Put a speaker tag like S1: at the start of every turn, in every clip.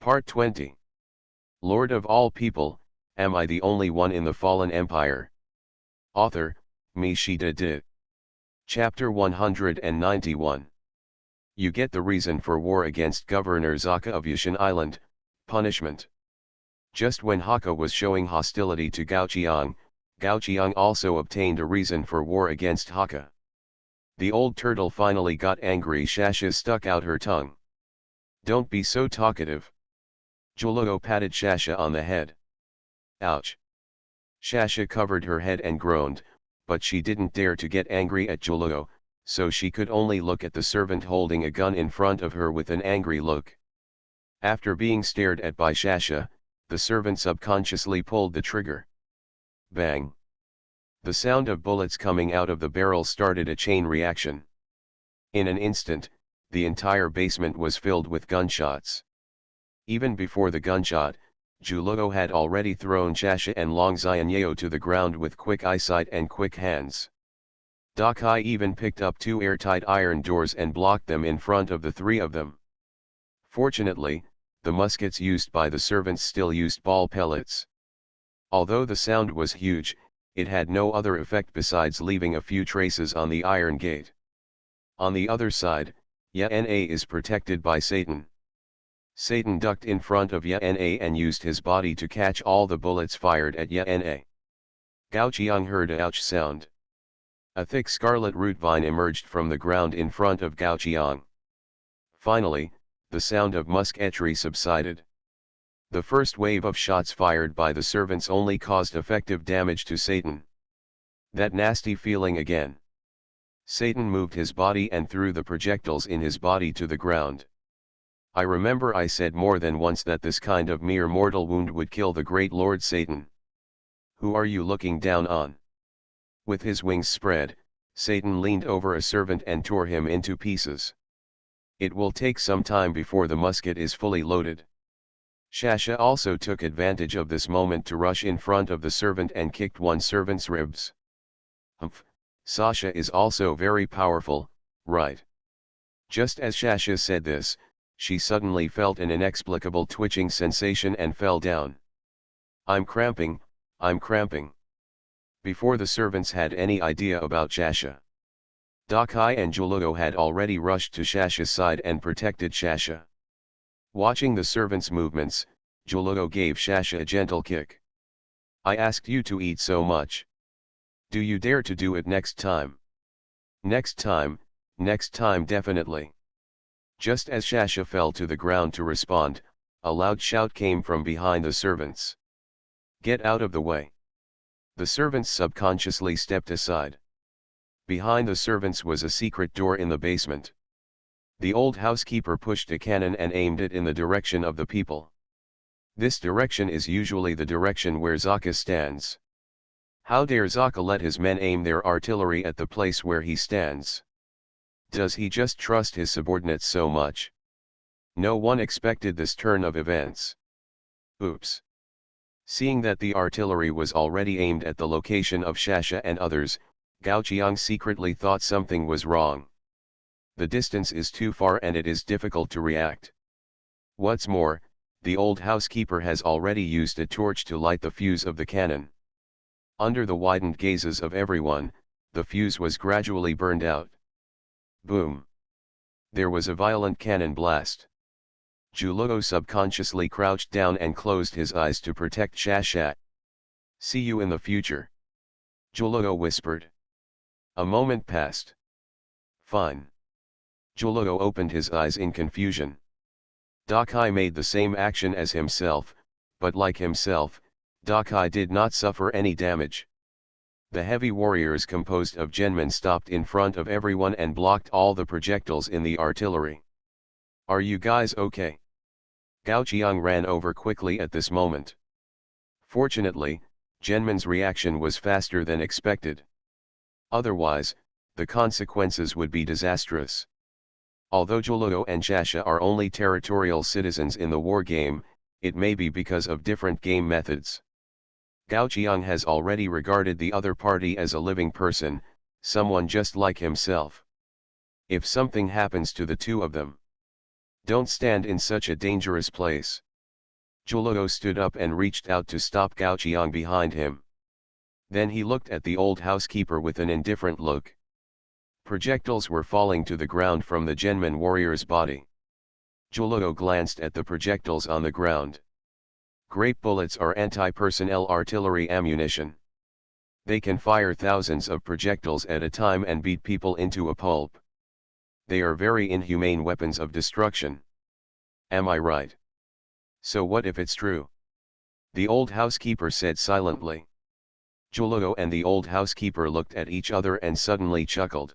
S1: Part 20. Lord of all people, am I the only one in the fallen empire? Author, Mishida Di. Chapter 191. You get the reason for war against Governor Zaka of Yushan Island, punishment. Just when Hakka was showing hostility to Gao Qiang also obtained a reason for war against Hakka. The old turtle finally got angry. Shasha stuck out her tongue. Don't be so talkative. Julugo patted Shasha on the head. Ouch. Shasha covered her head and groaned, but she didn't dare to get angry at Julugo, so she could only look at the servant holding a gun in front of her with an angry look. After being stared at by Shasha, the servant subconsciously pulled the trigger. Bang. The sound of bullets coming out of the barrel started a chain reaction. In an instant, the entire basement was filled with gunshots. Even before the gunshot, Julugo had already thrown Shasha and Long Xianyeo to the ground with quick eyesight and quick hands. Dakai even picked up two airtight iron doors and blocked them in front of the three of them. Fortunately, the muskets used by the servants still used ball pellets. Although the sound was huge, it had no other effect besides leaving a few traces on the iron gate. On the other side, Yana is protected by Satan. Satan ducked in front of Yana and used his body to catch all the bullets fired at Yana. Gao Qiang heard a ouch sound. A thick scarlet root vine emerged from the ground in front of Gao Qiang. Finally, the sound of musketry subsided. The first wave of shots fired by the servants only caused effective damage to Satan. That nasty feeling again. Satan moved his body and threw the projectiles in his body to the ground. I remember I said more than once that this kind of mere mortal wound would kill the great Lord Satan. Who are you looking down on? With his wings spread, Satan leaned over a servant and tore him into pieces. It will take some time before the musket is fully loaded. Shasha also took advantage of this moment to rush in front of the servant and kicked one servant's ribs. Humph, Sasha is also very powerful, right? Just as Shasha said this, she suddenly felt an inexplicable twitching sensation and fell down. I'm cramping, I'm cramping. Before the servants had any idea about Shasha, Dakai and Julugo had already rushed to Shasha's side and protected Shasha. Watching the servants' movements, Julugo gave Shasha a gentle kick. I asked you to eat so much. Do you dare to do it next time? Next time definitely. Just as Shasha fell to the ground to respond, a loud shout came from behind the servants. Get out of the way. The servants subconsciously stepped aside. Behind the servants was a secret door in the basement. The old housekeeper pushed a cannon and aimed it in the direction of the people. This direction is usually the direction where Zaka stands. How dare Zaka let his men aim their artillery at the place where he stands? Does he just trust his subordinates so much? No one expected this turn of events. Oops. Seeing that the artillery was already aimed at the location of Shasha and others, Gao Qiang secretly thought something was wrong. The distance is too far and it is difficult to react. What's more, the old housekeeper has already used a torch to light the fuse of the cannon. Under the widened gazes of everyone, the fuse was gradually burned out. Boom! There was a violent cannon blast. Julugo subconsciously crouched down and closed his eyes to protect Shasha. See you in the future. Julugo whispered. A moment passed. Fine. Julugo opened his eyes in confusion. Dakai made the same action as himself, but like himself, Dakai did not suffer any damage. The heavy warriors composed of genmen stopped in front of everyone and blocked all the projectiles in the artillery. Are you guys okay? Gao Qiang ran over quickly at this moment. Fortunately, genmen's reaction was faster than expected. Otherwise, the consequences would be disastrous. Although Julugo and Shasha are only territorial citizens in the war game, it may be because of different game methods. Gao Qiang has already regarded the other party as a living person, someone just like himself. If something happens to the two of them, don't stand in such a dangerous place. Zhuo stood up and reached out to stop Gao Qiang behind him. Then he looked at the old housekeeper with an indifferent look. Projectiles were falling to the ground from the Genman warrior's body. Zhuo glanced at the projectiles on the ground. Grape bullets are anti-personnel artillery ammunition. They can fire thousands of projectiles at a time and beat people into a pulp. They are very inhumane weapons of destruction. Am I right? So what if it's true? The old housekeeper said silently. Zhuo and the old housekeeper looked at each other and suddenly chuckled.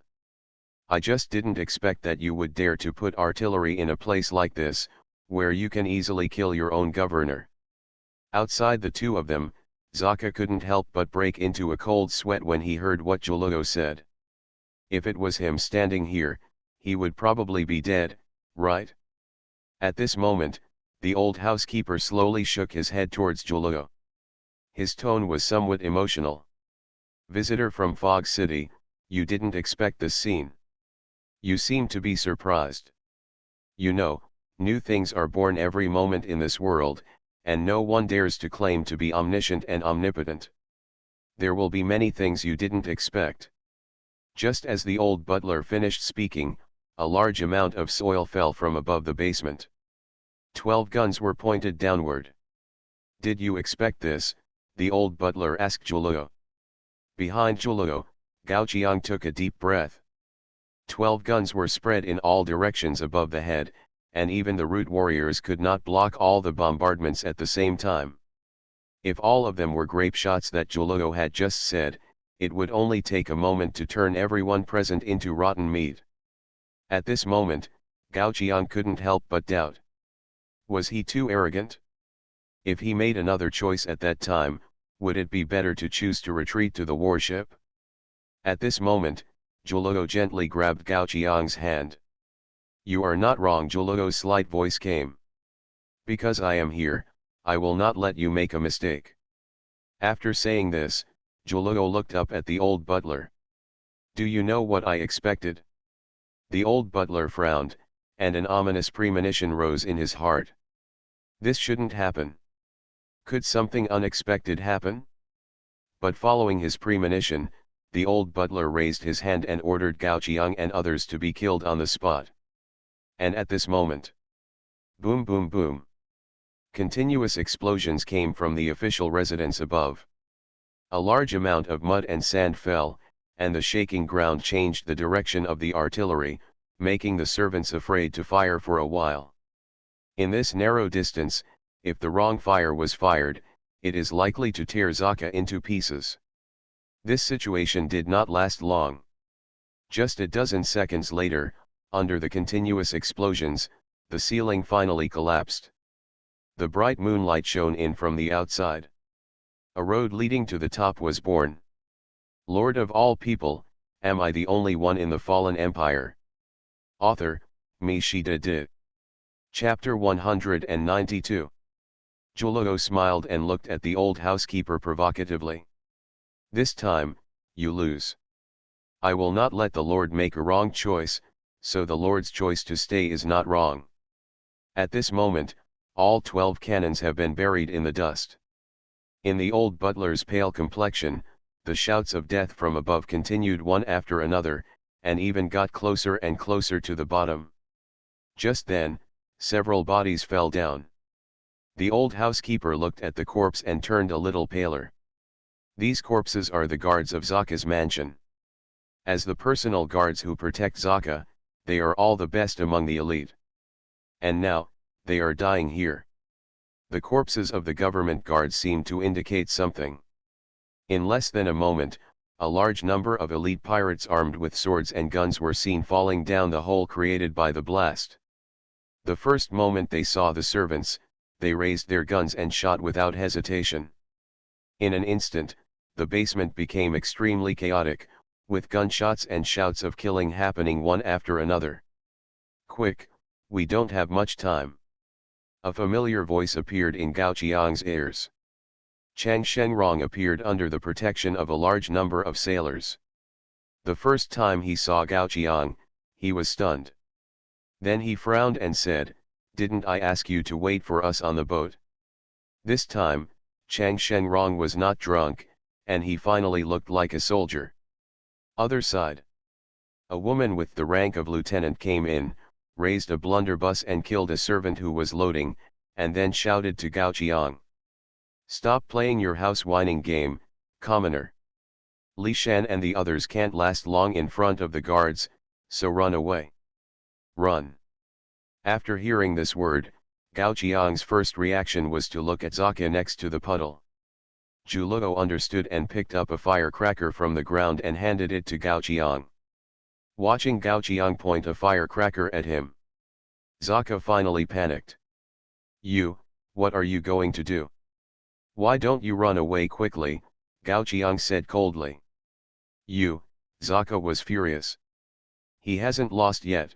S1: I just didn't expect that you would dare to put artillery in a place like this, where you can easily kill your own governor. Outside the two of them, Zaka couldn't help but break into a cold sweat when he heard what Zhuo said. If it was him standing here, he would probably be dead, right? At this moment, the old housekeeper slowly shook his head towards Zhuo. His tone was somewhat emotional. Visitor from Fog City, you didn't expect this scene. You seem to be surprised. You know, new things are born every moment in this world, and no one dares to claim to be omniscient and omnipotent. There will be many things you didn't expect. Just as the old butler finished speaking, a large amount of soil fell from above the basement. 12 guns were pointed downward. Did you expect this? The old butler asked Zhuo. Behind Zhuo, Gao Qiang took a deep breath. 12 guns were spread in all directions above the head, and even the root warriors could not block all the bombardments at the same time. If all of them were grape shots that Zhuo had just said, it would only take a moment to turn everyone present into rotten meat. At this moment, Gao Qiang couldn't help but doubt. Was he too arrogant? If he made another choice at that time, would it be better to choose to retreat to the warship? At this moment, Zhuo gently grabbed Gao Qiang's hand. You are not wrong, Zhuo's slight voice came. Because I am here, I will not let you make a mistake. After saying this, Zhuo looked up at the old butler. Do you know what I expected? The old butler frowned, and an ominous premonition rose in his heart. This shouldn't happen. Could something unexpected happen? But following his premonition, the old butler raised his hand and ordered Gao Qiang and others to be killed on the spot. And at this moment, boom boom boom. Continuous explosions came from the official residence above. A large amount of mud and sand fell, and the shaking ground changed the direction of the artillery, making the servants afraid to fire for a while. In this narrow distance, if the wrong fire was fired, it is likely to tear Zaka into pieces. This situation did not last long. Just a dozen seconds later, under the continuous explosions, the ceiling finally collapsed. The bright moonlight shone in from the outside. A road leading to the top was born. Lord of all people, am I the only one in the fallen empire? Author, MaleProtagonist. Chapter 192. Zhuo smiled and looked at the old housekeeper provocatively. This time, you lose. I will not let the Lord make a wrong choice, so the Lord's choice to stay is not wrong. At this moment, all 12 cannons have been buried in the dust. In the old butler's pale complexion, the shouts of death from above continued one after another, and even got closer and closer to the bottom. Just then, several bodies fell down. The old housekeeper looked at the corpse and turned a little paler. These corpses are the guards of Zaka's mansion. As the personal guards who protect Zaka, they are all the best among the elite. And now, they are dying here. The corpses of the government guards seem to indicate something. In less than a moment, a large number of elite pirates armed with swords and guns were seen falling down the hole created by the blast. The first moment they saw the servants, they raised their guns and shot without hesitation. In an instant, the basement became extremely chaotic, with gunshots and shouts of killing happening one after another. Quick, we don't have much time. A familiar voice appeared in Gao Qiang's ears. Chang Shengrong appeared under the protection of a large number of sailors. The first time he saw Gao Qiang, he was stunned. Then he frowned and said, "Didn't I ask you to wait for us on the boat?" This time, Chang Shenrong was not drunk, and he finally looked like a soldier. Other side. A woman with the rank of lieutenant came in, raised a blunderbuss and killed a servant who was loading, and then shouted to Gao Qiang. "Stop playing your house whining game, commoner. Li Shan and the others can't last long in front of the guards, so run away. Run." After hearing this word, Gao Qiang's first reaction was to look at Zaka next to the puddle. Zhulo understood and picked up a firecracker from the ground and handed it to Gao Qiang. Watching Gao Qiang point a firecracker at him, Zaka finally panicked. What are you going to do? Why don't you run away quickly?" Gao Qiang said coldly. Zaka was furious. He hasn't lost yet.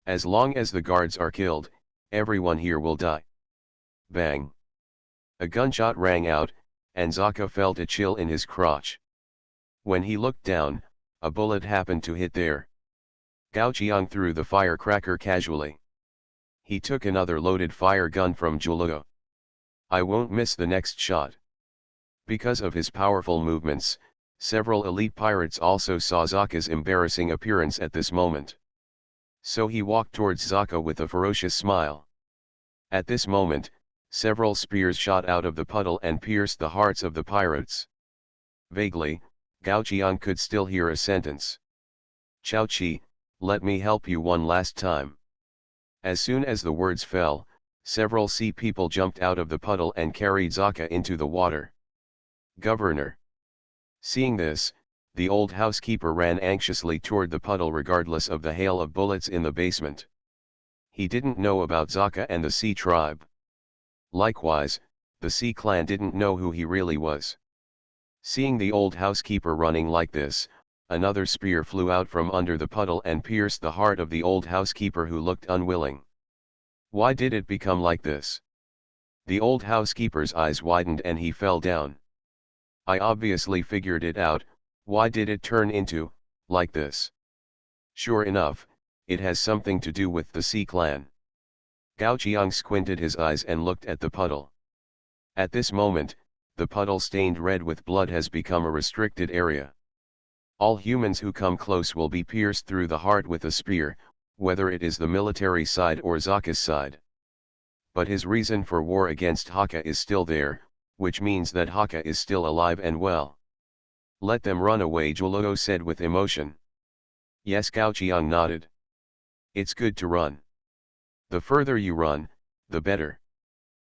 S1: As long as the guards are killed, everyone here will die. Bang! A gunshot rang out, and Zaka felt a chill in his crotch. When he looked down, a bullet happened to hit there. Gao Qiang threw the firecracker casually. He took another loaded fire gun from Zhulo. "I won't miss the next shot." Because of his powerful movements, several elite pirates also saw Zaka's embarrassing appearance at this moment. So he walked towards Zaka with a ferocious smile. At this moment, several spears shot out of the puddle and pierced the hearts of the pirates. Vaguely, Gao Qiang could still hear a sentence. "Chao Chi, let me help you one last time." As soon as the words fell, several sea people jumped out of the puddle and carried Zaka into the water. "Governor." Seeing this, the old housekeeper ran anxiously toward the puddle regardless of the hail of bullets in the basement. He didn't know about Zaka and the Sea tribe. Likewise, the Sea clan didn't know who he really was. Seeing the old housekeeper running like this, another spear flew out from under the puddle and pierced the heart of the old housekeeper, who looked unwilling. Why did it become like this? The old housekeeper's eyes widened and he fell down. "I obviously figured it out. Why did it turn into, like this? Sure enough, it has something to do with the Sea clan." Gao Qiang squinted his eyes and looked at the puddle. At this moment, the puddle stained red with blood has become a restricted area. All humans who come close will be pierced through the heart with a spear, whether it is the military side or Zaka's side. But his reason for war against Hakka is still there, which means that Hakka is still alive and well. "Let them run away," Zhulo said with emotion. Yes, Gao Qiang nodded. "It's good to run. The further you run, the better.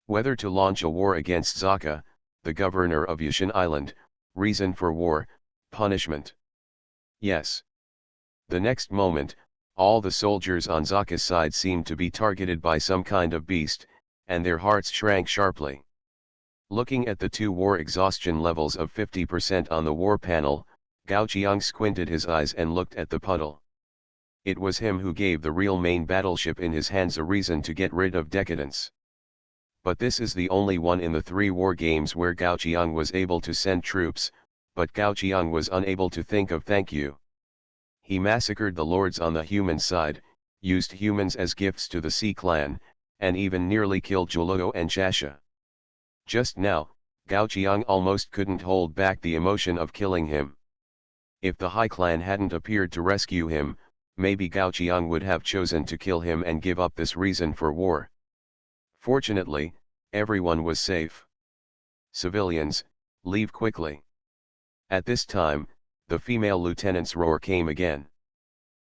S1: Whether to launch a war against Zaka, the governor of Yushan Island, reason for war, punishment." Yes. The next moment, all the soldiers on Zaka's side seemed to be targeted by some kind of beast, and their hearts shrank sharply. Looking at the two war exhaustion levels of 50% on the war panel, Gao Qiang squinted his eyes and looked at the puddle. It was him who gave the real main battleship in his hands a reason to get rid of decadence. But this is the only one in the 3 war games where Gao Qiang was able to send troops, but Gao Qiang was unable to think of thank you. He massacred the lords on the human side, used humans as gifts to the Sea clan, and even nearly killed Zhulo and Chasha. Just now, Gao Qiang almost couldn't hold back the emotion of killing him. If the Hai clan hadn't appeared to rescue him, maybe Gao Qiang would have chosen to kill him and give up this reason for war. Fortunately, everyone was safe. "Civilians, leave quickly." At this time, the female lieutenant's roar came again.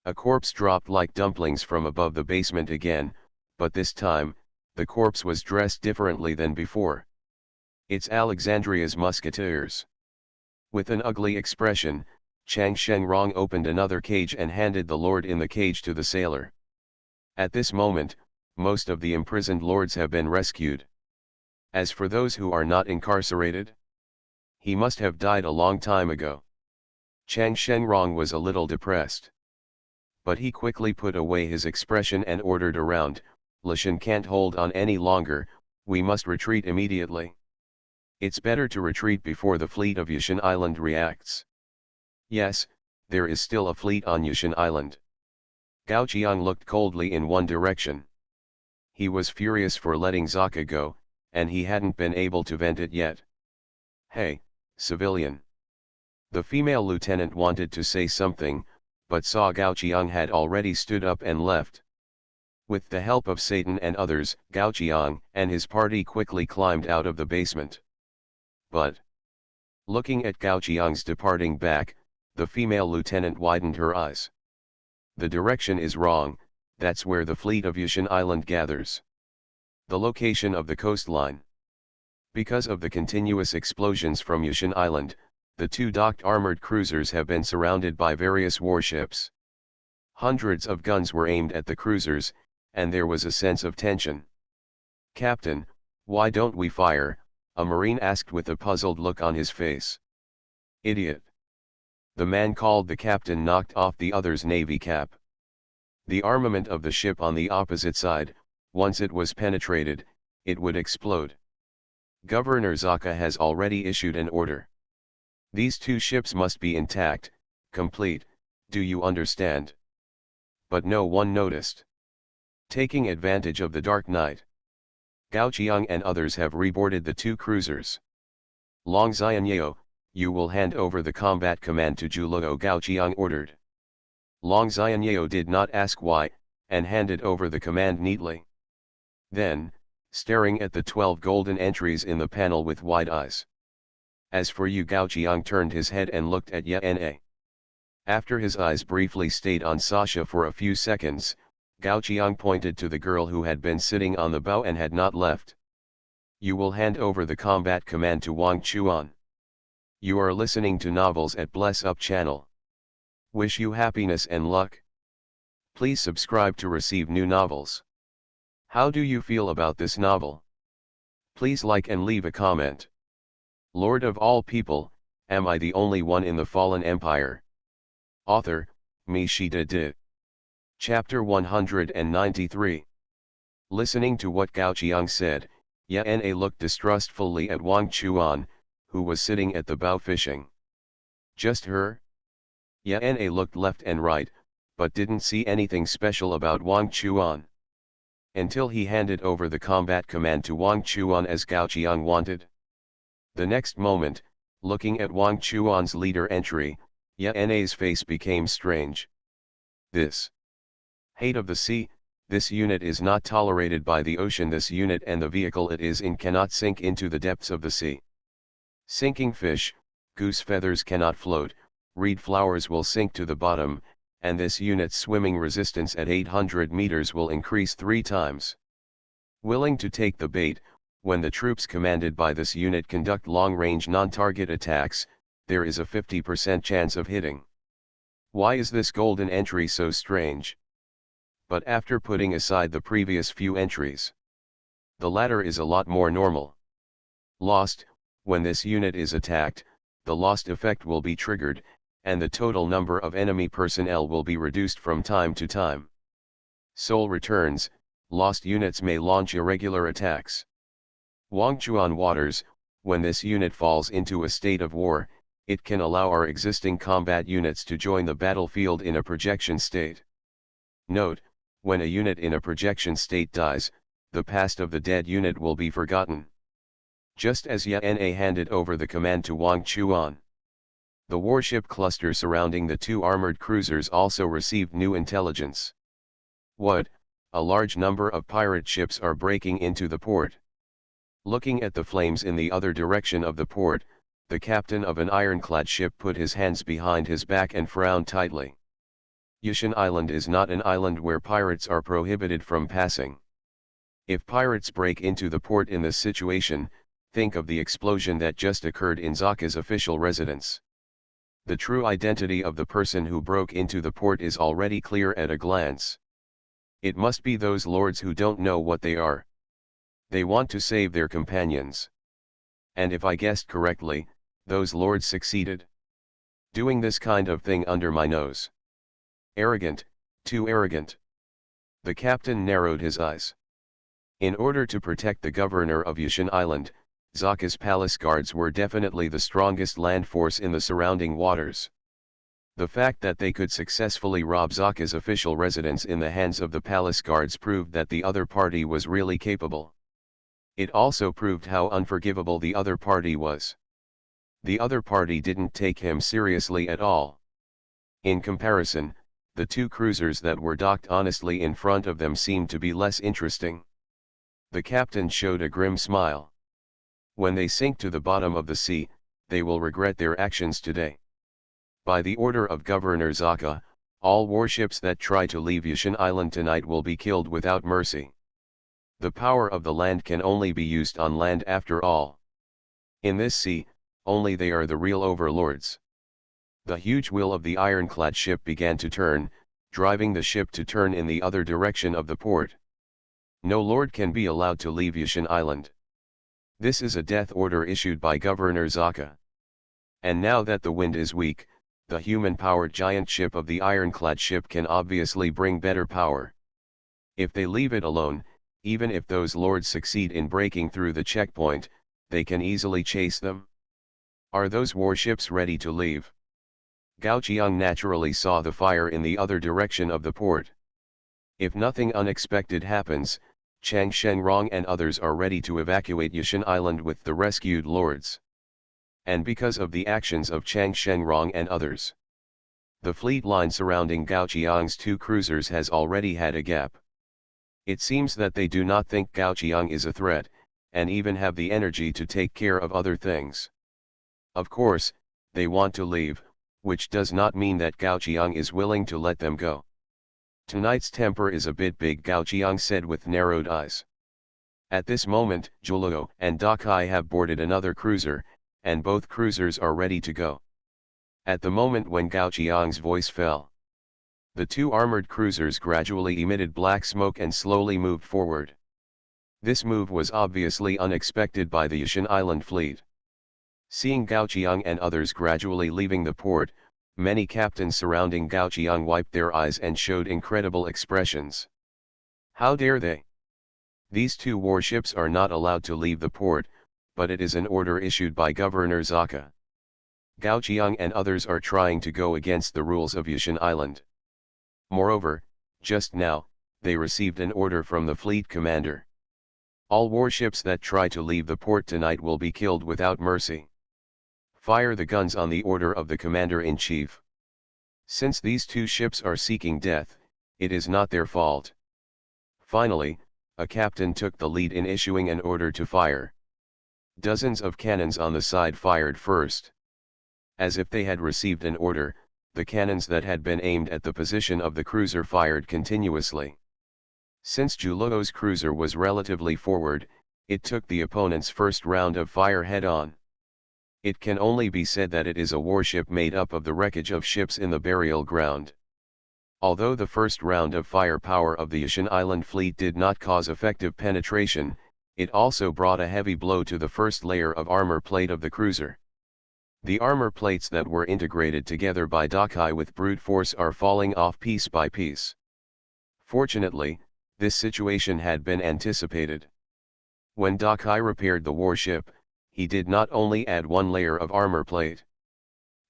S1: A corpse dropped like dumplings from above the basement again, but this time, the corpse was dressed differently than before. "It's Alexandria's musketeers." With an ugly expression, Chang Shenrong opened another cage and handed the lord in the cage to the sailor. At this moment, most of the imprisoned lords have been rescued. As for those who are not incarcerated, he must have died a long time ago. Chang Shenrong was a little depressed. But he quickly put away his expression and ordered around, "Lishan can't hold on any longer, we must retreat immediately. It's better to retreat before the fleet of Yushan Island reacts." Yes, there is still a fleet on Yushan Island. Gao Qiang looked coldly in one direction. He was furious for letting Zaka go, and he hadn't been able to vent it yet. "Hey, civilian." The female lieutenant wanted to say something, but saw Gao Qiang had already stood up and left. With the help of Satan and others, Gao Qiang and his party quickly climbed out of the basement. But, looking at Gao Qiang's departing back, the female lieutenant widened her eyes. "The direction is wrong, that's where the fleet of Yushan Island gathers. The location of the coastline. Because of the continuous explosions from Yushan Island, the two docked armored cruisers have been surrounded by various warships. Hundreds of guns were aimed at the cruisers, and there was a sense of tension." "Captain, why don't we fire?" a Marine asked with a puzzled look on his face. "Idiot." The man called the captain knocked off the other's navy cap. The armament of the ship on the opposite side, once it was penetrated, it would explode. Governor Zaka has already issued an order. These two ships must be intact, complete, do you understand? But no one noticed. Taking advantage of the dark night, Gao Qiang and others have reboarded the two cruisers. "Long Xianyeo, you will hand over the combat command to Zhuluo," Gao Qiang ordered. Long Xianyeo did not ask why, and handed over the command neatly. Then, staring at the 12 golden entries in the panel with wide eyes. "As for you," Gao Qiang turned his head and looked at Yana. After his eyes briefly stayed on Sasha for a few seconds, Gao Qiang pointed to the girl who had been sitting on the bow and had not left. "You will hand over the combat command to Wang Chuan. You are listening to Novels at Bless Up channel. Wish you happiness and luck. Please subscribe to receive new novels. How do you feel about this novel? Please like and leave a comment. Lord of all people, am I the only one in the fallen empire?" Author, Mi Shida Di. Chapter 193. Listening to what Gao Qiang said, Yana looked distrustfully at Wang Chuan, who was sitting at the bow fishing. "Just her?" Yana looked left and right, but didn't see anything special about Wang Chuan. Until he handed over the combat command to Wang Chuan as Gao Qiang wanted. The next moment, looking at Wang Chuan's leader entry, Yana's face became strange. "This hate of the sea, this unit is not tolerated by the ocean. This unit and the vehicle it is in cannot sink into the depths of the sea. Sinking fish, goose feathers cannot float, reed flowers will sink to the bottom, and this unit's swimming resistance at 800 meters will increase 3 times. Willing to take the bait, when the troops commanded by this unit conduct long-range non-target attacks, there is a 50% chance of hitting. Why is this golden entry so strange? But after putting aside the previous few entries, the latter is a lot more normal. Lost, when this unit is attacked, the lost effect will be triggered, and the total number of enemy personnel will be reduced from time to time. Soul returns, lost units may launch irregular attacks. Wangchuan waters, when this unit falls into a state of war, it can allow our existing combat units to join the battlefield in a projection state. Note, when a unit in a projection state dies, the past of the dead unit will be forgotten. Just as Yana handed over the command to Wang Chuan, the warship cluster surrounding the two armored cruisers also received new intelligence. What? A large number of pirate ships are breaking into the port. Looking at the flames in the other direction of the port, the captain of an ironclad ship put his hands behind his back and frowned tightly. Yushan Island is not an island where pirates are prohibited from passing. If pirates break into the port in this situation, think of the explosion that just occurred in Zaka's official residence. The true identity of the person who broke into the port is already clear at a glance. It must be those lords who don't know what they are. They want to save their companions. And if I guessed correctly, those lords succeeded. Doing this kind of thing under my nose. Arrogant, too arrogant. The captain narrowed his eyes. In order to protect the governor of Yushan Island, Zaka's palace guards were definitely the strongest land force in the surrounding waters. The fact that they could successfully rob Zaka's official residence in the hands of the palace guards proved that the other party was really capable. It also proved how unforgivable the other party was. The other party didn't take him seriously at all. In comparison, the two cruisers that were docked honestly in front of them seemed to be less interesting. The captain showed a grim smile. When they sink to the bottom of the sea, they will regret their actions today. By the order of Governor Zaka, all warships that try to leave Yashin Island tonight will be killed without mercy. The power of the land can only be used on land after all. In this sea, only they are the real overlords. The huge wheel of the ironclad ship began to turn, driving the ship to turn in the other direction of the port. No lord can be allowed to leave Yashin Island. This is a death order issued by Governor Zaka. And now that the wind is weak, the human-powered giant ship of the ironclad ship can obviously bring better power. If they leave it alone, even if those lords succeed in breaking through the checkpoint, they can easily chase them. Are those warships ready to leave? Gao Qiang naturally saw the fire in the other direction of the port. If nothing unexpected happens, Chang Shenrong and others are ready to evacuate Yashin Island with the rescued lords. And because of the actions of Chang Shenrong and others, the fleet line surrounding Gao Qiang's two cruisers has already had a gap. It seems that they do not think Gao Qiang is a threat, and even have the energy to take care of other things. Of course, they want to leave, which does not mean that Gao Qiang is willing to let them go. Tonight's temper is a bit big, Gao Qiang said with narrowed eyes. At this moment, Zhuoluo and Dakai have boarded another cruiser, and both cruisers are ready to go. At the moment when Gao Qiang's voice fell, the two armored cruisers gradually emitted black smoke and slowly moved forward. This move was obviously unexpected by the Yashin Island fleet. Seeing Gao Qiang and others gradually leaving the port, many captains surrounding Gao Qiang wiped their eyes and showed incredible expressions. How dare they? These two warships are not allowed to leave the port, but it is an order issued by Governor Zaka. Gao Qiang and others are trying to go against the rules of Yashin Island. Moreover, just now, they received an order from the fleet commander. All warships that try to leave the port tonight will be killed without mercy. Fire the guns on the order of the commander-in-chief. Since these two ships are seeking death, it is not their fault. Finally, a captain took the lead in issuing an order to fire. Dozens of cannons on the side fired first. As if they had received an order, the cannons that had been aimed at the position of the cruiser fired continuously. Since Zhuoluo's cruiser was relatively forward, it took the opponent's first round of fire head-on. It can only be said that it is a warship made up of the wreckage of ships in the burial ground. Although the first round of firepower of the Yashin Island fleet did not cause effective penetration, it also brought a heavy blow to the first layer of armor plate of the cruiser. The armor plates that were integrated together by Dakai with brute force are falling off piece by piece. Fortunately, this situation had been anticipated. When Dakai repaired the warship, he did not only add one layer of armor plate.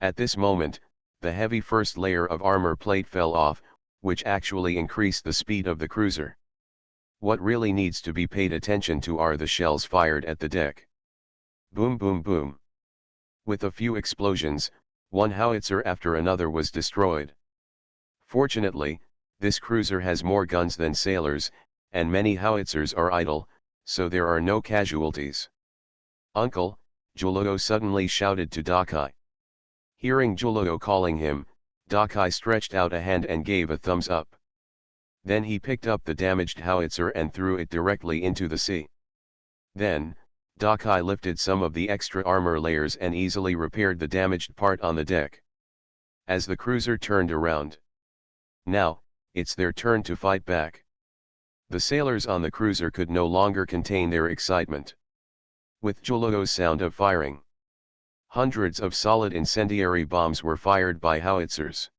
S1: At this moment, the heavy first layer of armor plate fell off, which actually increased the speed of the cruiser. What really needs to be paid attention to are the shells fired at the deck. Boom boom boom. With a few explosions, one howitzer after another was destroyed. Fortunately, this cruiser has more guns than sailors, and many howitzers are idle, so there are no casualties. Uncle, Zhuoluo suddenly shouted to Dakai. Hearing Zhuoluo calling him, Dakai stretched out a hand and gave a thumbs up. Then he picked up the damaged howitzer and threw it directly into the sea. Then, Dakai lifted some of the extra armor layers and easily repaired the damaged part on the deck. As the cruiser turned around. Now, it's their turn to fight back. The sailors on the cruiser could no longer contain their excitement. With Zhuoluo's sound of firing, hundreds of solid incendiary bombs were fired by howitzers.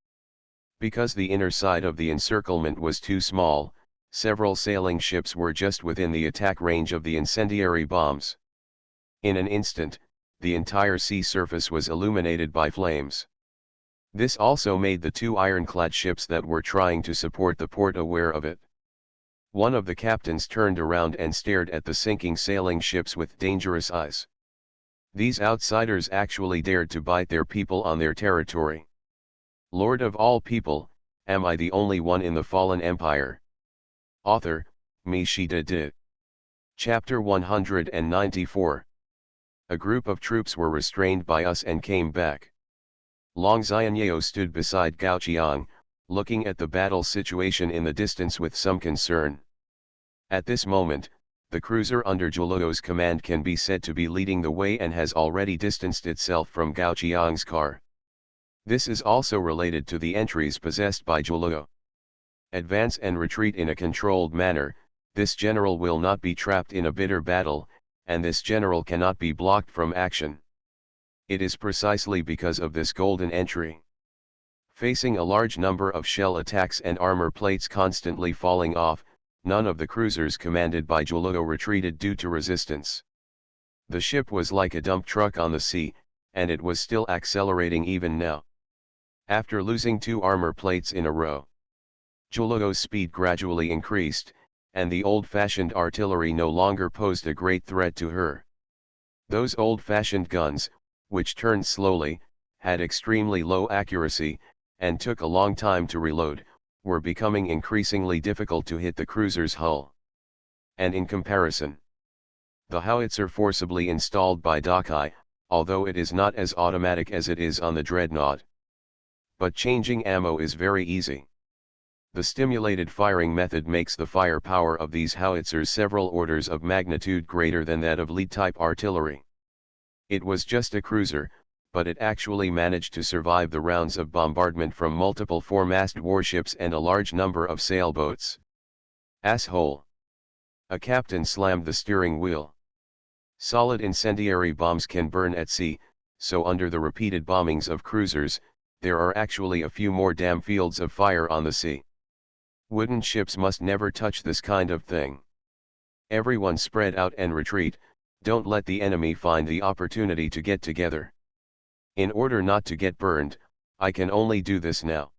S1: Because the inner side of the encirclement was too small, several sailing ships were just within the attack range of the incendiary bombs. In an instant, the entire sea surface was illuminated by flames. This also made the two ironclad ships that were trying to support the port aware of it. One of the captains turned around and stared at the sinking sailing ships with dangerous eyes. These outsiders actually dared to bite their people on their territory. Lord of all people, am I the only one in the fallen empire? Author, MaleProtagonist. Chapter 194. A group of troops were restrained by us and came back. Long Xianyao stood beside Gao Qiang, looking at the battle situation in the distance with some concern. At this moment, the cruiser under Zhulo's command can be said to be leading the way and has already distanced itself from Gao Qiang's car. This is also related to the entries possessed by Zhulo. Advance and retreat in a controlled manner, this general will not be trapped in a bitter battle, and this general cannot be blocked from action. It is precisely because of this golden entry. Facing a large number of shell attacks and armor plates constantly falling off, none of the cruisers commanded by Zhulo retreated due to resistance. The ship was like a dump truck on the sea, and it was still accelerating even now. After losing 2 armor plates in a row, Zhulo's speed gradually increased, and the old-fashioned artillery no longer posed a great threat to her. Those old-fashioned guns, which turned slowly, had extremely low accuracy, and took a long time to reload, were becoming increasingly difficult to hit the cruiser's hull. And in comparison, the howitzer forcibly installed by Dokai, although it is not as automatic as it is on the Dreadnought. But changing ammo is very easy. The stimulated firing method makes the firepower of these howitzers several orders of magnitude greater than that of lead-type artillery. It was just a cruiser, but it actually managed to survive the rounds of bombardment from multiple four-mast warships and a large number of sailboats. Asshole! A captain slammed the steering wheel. Solid incendiary bombs can burn at sea, so under the repeated bombings of cruisers, there are actually a few more damn fields of fire on the sea. Wooden ships must never touch this kind of thing. Everyone spread out and retreat, don't let the enemy find the opportunity to get together. In order not to get burned, I can only do this now.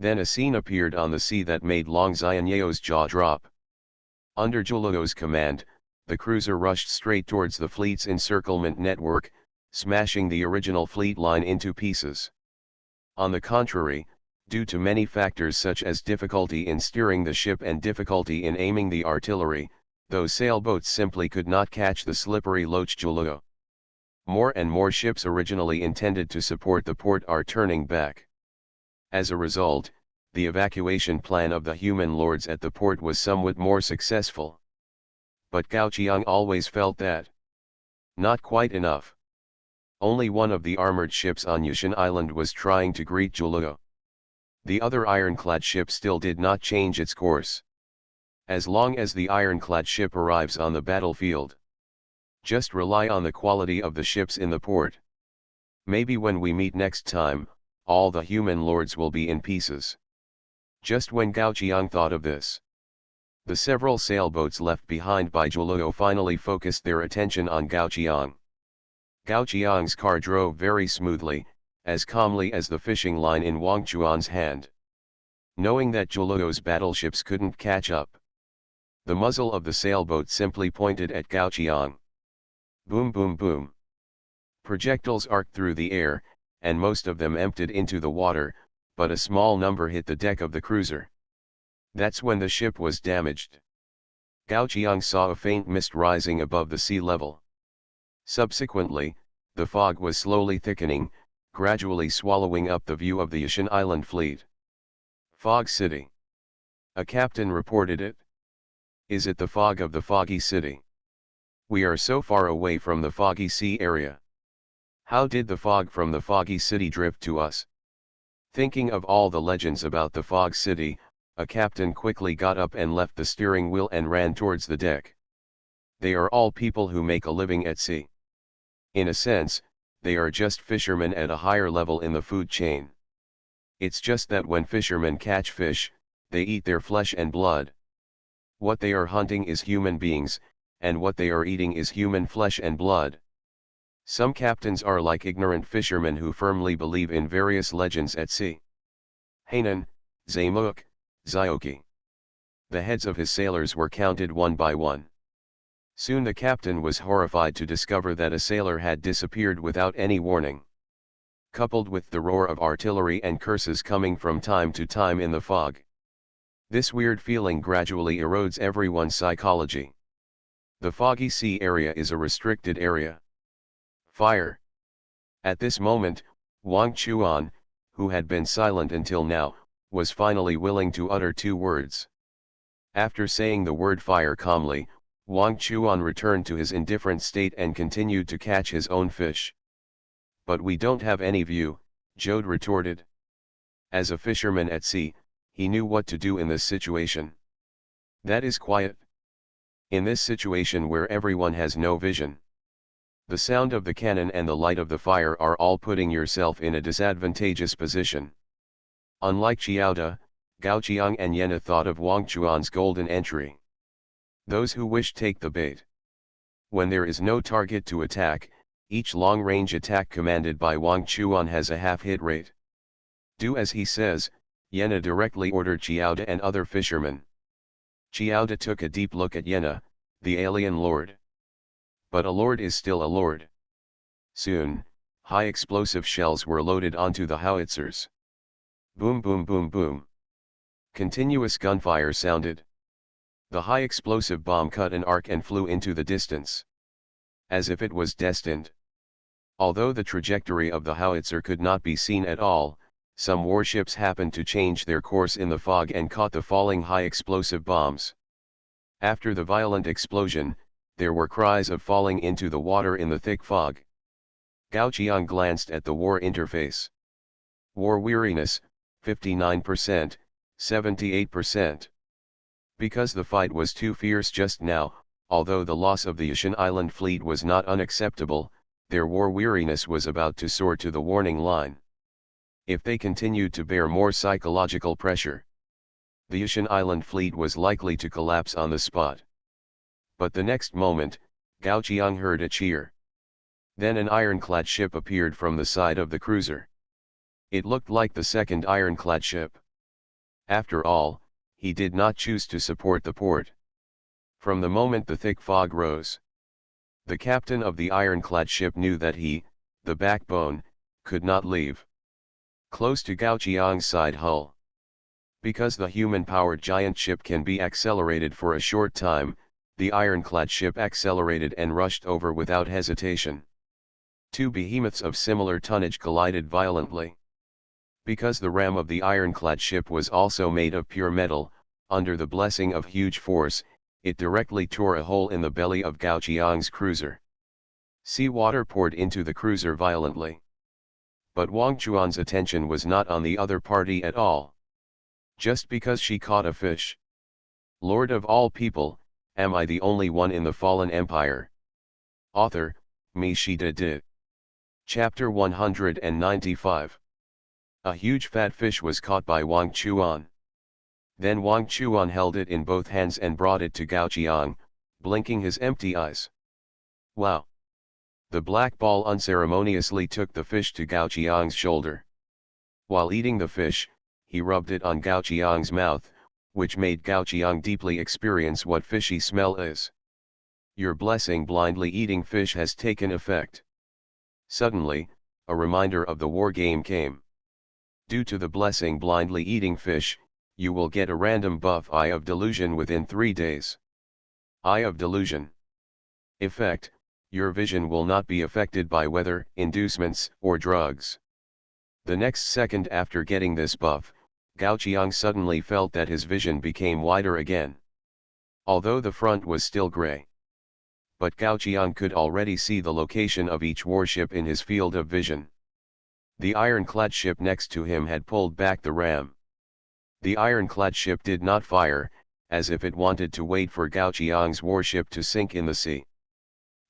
S1: Then a scene appeared on the sea that made Long Xianyao's jaw drop. Under Zhulo's command, the cruiser rushed straight towards the fleet's encirclement network, smashing the original fleet line into pieces. On the contrary, due to many factors such as difficulty in steering the ship and difficulty in aiming the artillery, those sailboats simply could not catch the slippery Loch Zhulo. More and more ships originally intended to support the port are turning back. As a result, the evacuation plan of the human lords at the port was somewhat more successful. But Gao Qiang always felt that not quite enough. Only one of the armored ships on Yushan Island was trying to greet Zhulo. The other ironclad ship still did not change its course. As long as the ironclad ship arrives on the battlefield, just rely on the quality of the ships in the port. Maybe when we meet next time, all the human lords will be in pieces. Just when Gao Qiang thought of this, the several sailboats left behind by Zhulo finally focused their attention on Gao Qiang. Gao Qiang's car drove very smoothly, as calmly as the fishing line in Wang Chuan's hand. Knowing that Zhulo's battleships couldn't catch up, the muzzle of the sailboat simply pointed at Gao Qiang. Boom boom boom. Projectiles arced through the air, and most of them emptied into the water, but a small number hit the deck of the cruiser. That's when the ship was damaged. Gao Qiang saw a faint mist rising above the sea level. Subsequently, the fog was slowly thickening, gradually swallowing up the view of the Yushan Island fleet. Fog City. A captain reported it. Is it the fog of the foggy city? We are so far away from the foggy sea area. How did the fog from the foggy city drift to us? Thinking of all the legends about the fog city, a captain quickly got up and left the steering wheel and ran towards the deck. They are all people who make a living at sea. In a sense, they are just fishermen at a higher level in the food chain. It's just that when fishermen catch fish, they eat their flesh and blood. What they are hunting is human beings, and what they are eating is human flesh and blood. Some captains are like ignorant fishermen who firmly believe in various legends at sea. Hainan, Zaymuk, Zyoki. the heads of his sailors were counted one by one. Soon the captain was horrified to discover that a sailor had disappeared without any warning. Coupled with the roar of artillery and curses coming from time to time in the fog. This weird feeling gradually erodes everyone's psychology. The foggy sea area is a restricted area. Fire. At this moment, Wang Chuan, who had been silent until now, was finally willing to utter two words. After saying the word fire calmly, Wang Chuan returned to his indifferent state and continued to catch his own fish. But we don't have any view, Jode retorted. As a fisherman at sea, he knew what to do in this situation. That is quiet. In this situation where everyone has no vision. The sound of the cannon and the light of the fire are all putting yourself in a disadvantageous position. Unlike Qiaoda, Gao Qiang and Yena thought of Wang Chuan's golden entry. Those who wish take the bait. When there is no target to attack, each long-range attack commanded by Wang Chuan has a half-hit rate. Do as he says, Yena directly ordered Qiaoda and other fishermen. Qiaoda took a deep look at Yena, the alien lord. But a lord is still a lord. Soon, high explosive shells were loaded onto the howitzers. Boom boom boom boom. Continuous gunfire sounded. The high explosive bomb cut an arc and flew into the distance. As if it was destined. Although the trajectory of the howitzer could not be seen at all, some warships happened to change their course in the fog and caught the falling high explosive bombs. After the violent explosion, there were cries of falling into the water in the thick fog. Gao Qiang glanced at the war interface. War weariness, 59%, 78%. Because the fight was too fierce just now, although the loss of the Yushan Island fleet was not unacceptable, their war weariness was about to soar to the warning line. If they continued to bear more psychological pressure, the Yushan Island fleet was likely to collapse on the spot. But the next moment, Gao Qiang heard a cheer. Then an ironclad ship appeared from the side of the cruiser. It looked like the second ironclad ship. After all, he did not choose to support the port. From the moment the thick fog rose, the captain of the ironclad ship knew that he, the backbone, could not leave close to Gao Qiang's side hull. Because the human-powered giant ship can be accelerated for a short time, the ironclad ship accelerated and rushed over without hesitation. Two behemoths of similar tonnage collided violently. Because the ram of the ironclad ship was also made of pure metal, under the blessing of huge force, it directly tore a hole in the belly of Gao Qiang's cruiser. Sea water poured into the cruiser violently. But Wang Chuan's attention was not on the other party at all. Just because she caught a fish. Lord of all people, am I the only one in the fallen empire? Author, MaleProtagonist. Chapter 195. A huge fat fish was caught by Wang Chuan. Then Wang Chuan held it in both hands and brought it to Gao Qiang, blinking his empty eyes. Wow! The black ball unceremoniously took the fish to Gao Qiang's shoulder. While eating the fish, he rubbed it on Gao Qiang's mouth, which made Gao Qiang deeply experience what fishy smell is. Your blessing blindly eating fish has taken effect. Suddenly, a reminder of the war game came. Due to the blessing blindly eating fish, you will get a random buff Eye of Delusion within 3 days. Eye of Delusion. Effect: your vision will not be affected by weather, inducements, or drugs. The next second after getting this buff, Gao Qiang suddenly felt that his vision became wider again. Although the front was still gray. But Gao Qiang could already see the location of each warship in his field of vision. The ironclad ship next to him had pulled back the ram. The ironclad ship did not fire, as if it wanted to wait for Gao Qiang's warship to sink in the sea.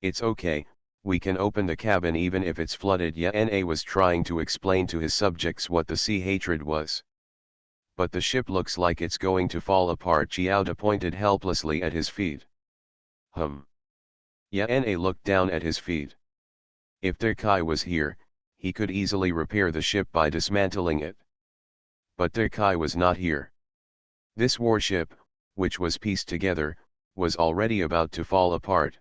S1: It's okay, we can open the cabin even if it's flooded. Yana was trying to explain to his subjects what the sea hatred was. But the ship looks like it's going to fall apart. Qiaoda pointed helplessly at his feet. Yana looked down at his feet. If De Kai was here, he could easily repair the ship by dismantling it. But De Kai was not here. This warship, which was pieced together, was already about to fall apart.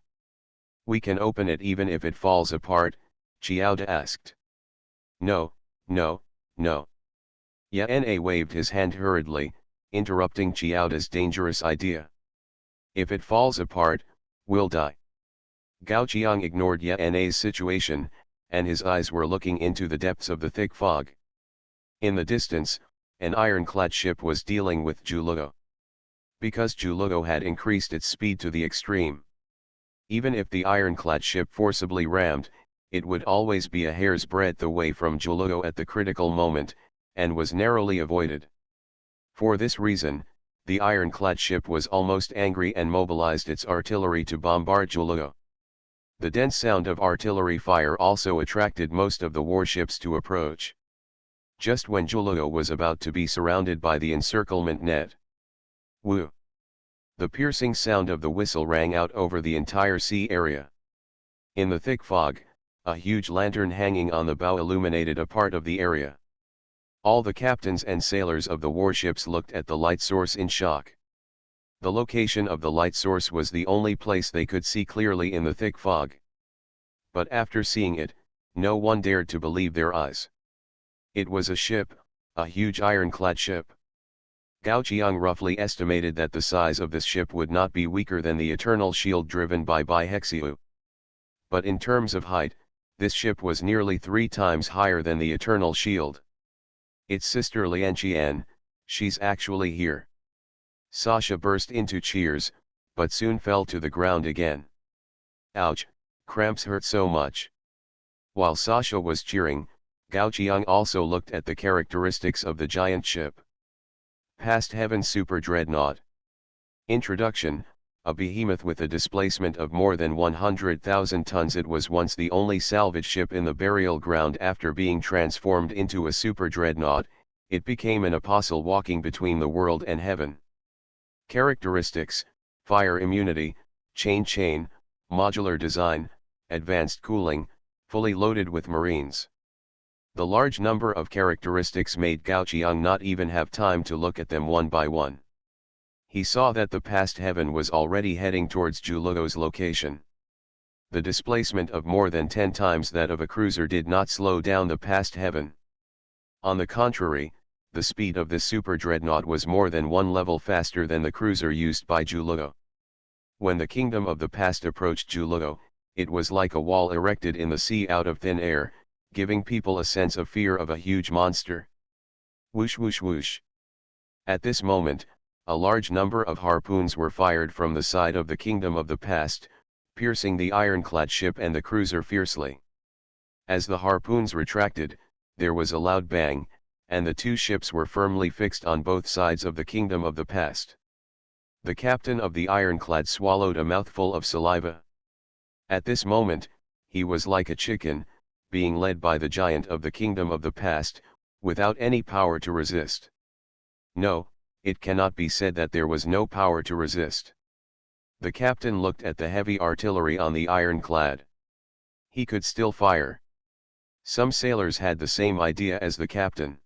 S1: "We can open it even if it falls apart," Chiaoda asked. "No, no, no." Yana waved his hand hurriedly, interrupting Chiaoda's dangerous idea. "If it falls apart, we'll die." Gao Qiang ignored Yana's situation, and his eyes were looking into the depths of the thick fog. In the distance, an ironclad ship was dealing with Zhuluo. Because Zhuluo had increased its speed to the extreme. Even if the ironclad ship forcibly rammed, it would always be a hair's breadth away from Zhuluo at the critical moment, and was narrowly avoided. For this reason, the ironclad ship was almost angry and mobilized its artillery to bombard Zhuluo. The dense sound of artillery fire also attracted most of the warships to approach. Just when Zhuluo was about to be surrounded by the encirclement net. Woo! The piercing sound of the whistle rang out over the entire sea area. In the thick fog, a huge lantern hanging on the bow illuminated a part of the area. All the captains and sailors of the warships looked at the light source in shock. The location of the light source was the only place they could see clearly in the thick fog. But after seeing it, no one dared to believe their eyes. It was a ship, a huge ironclad ship. Gao Qiang roughly estimated that the size of this ship would not be weaker than the eternal shield driven by Baihexiu. But in terms of height, this ship was nearly 3 times higher than the eternal shield. "It's Sister Lianqian, she's actually here." Sasha burst into cheers, but soon fell to the ground again. "Ouch, cramps hurt so much." While Sasha was cheering, Gao Qiang also looked at the characteristics of the giant ship. Past Heaven Super Dreadnought. Introduction: a behemoth with a displacement of more than 100,000 tons, it was once the only salvage ship in the burial ground. After being transformed into a super dreadnought, it became an apostle walking between the world and heaven. Characteristics: fire immunity, chain, modular design, advanced cooling, fully loaded with marines. The large number of characteristics made Gao Qiang not even have time to look at them one by one. He saw that the past heaven was already heading towards Zhuluo's location. The displacement of more than 10 times that of a cruiser did not slow down the past heaven. On the contrary, the speed of this super dreadnought was more than 1 level faster than the cruiser used by Zhuluo. When the kingdom of the past approached Zhuluo, it was like a wall erected in the sea out of thin air, giving people a sense of fear of a huge monster. Whoosh whoosh whoosh. At this moment, a large number of harpoons were fired from the side of the kingdom of the past, piercing the ironclad ship and the cruiser fiercely. As the harpoons retracted, there was a loud bang, and the 2 ships were firmly fixed on both sides of the kingdom of the past. The captain of the ironclad swallowed a mouthful of saliva. At this moment, he was like a chicken, being led by the giant of the kingdom of the past, without any power to resist. No, it cannot be said that there was no power to resist. The captain looked at the heavy artillery on the ironclad. He could still fire. Some sailors had the same idea as the captain.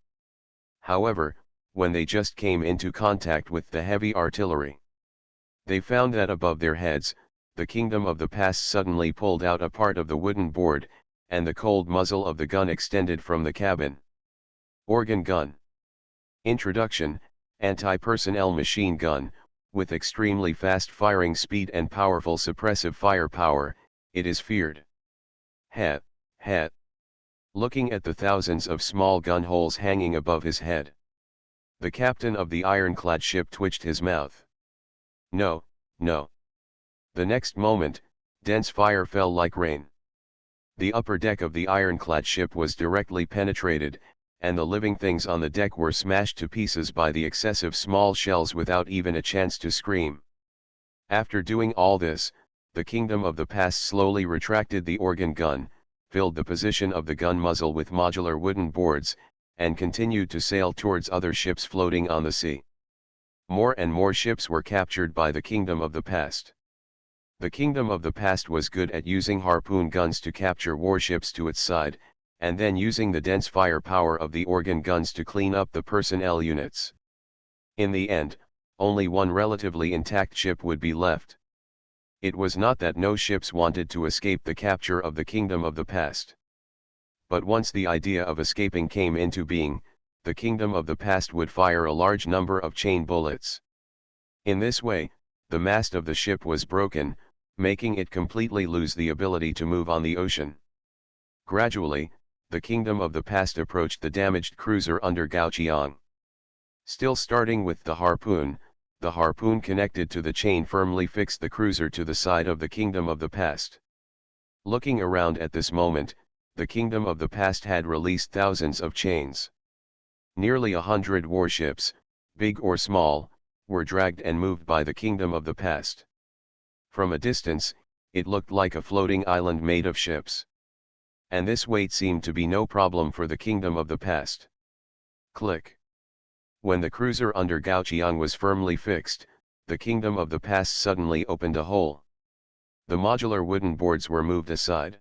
S1: However, when they just came into contact with the heavy artillery, they found that above their heads, the kingdom of the past suddenly pulled out a part of the wooden board, and the cold muzzle of the gun extended from the cabin. Organ gun. Introduction: anti-personnel machine gun. With extremely fast firing speed and powerful suppressive firepower, it is feared. Het. Looking at the thousands of small gun holes hanging above his head, the captain of the ironclad ship twitched his mouth. No. The next moment, dense fire fell like rain. The upper deck of the ironclad ship was directly penetrated, and the living things on the deck were smashed to pieces by the excessive small shells without even a chance to scream. After doing all this, the kingdom of the past slowly retracted the organ gun, filled the position of the gun muzzle with modular wooden boards, and continued to sail towards other ships floating on the sea. More and more ships were captured by the kingdom of the past. The kingdom of the past was good at using harpoon guns to capture warships to its side, and then using the dense firepower of the organ guns to clean up the personnel units. In the end, only one relatively intact ship would be left. It was not that no ships wanted to escape the capture of the Kingdom of the Past. But once the idea of escaping came into being, the Kingdom of the Past would fire a large number of chain bullets. In this way, the mast of the ship was broken, making it completely lose the ability to move on the ocean. Gradually, the Kingdom of the Past approached the damaged cruiser under Gaoqiang. Still starting with the harpoon connected to the chain firmly fixed the cruiser to the side of the Kingdom of the Past. Looking around at this moment, the Kingdom of the Past had released thousands of chains. Nearly 100 warships, big or small, were dragged and moved by the Kingdom of the Past. From a distance, it looked like a floating island made of ships. And this weight seemed to be no problem for the Kingdom of the Past. Click. When the cruiser under Gaoqiang was firmly fixed, the Kingdom of the Past suddenly opened a hole. The modular wooden boards were moved aside.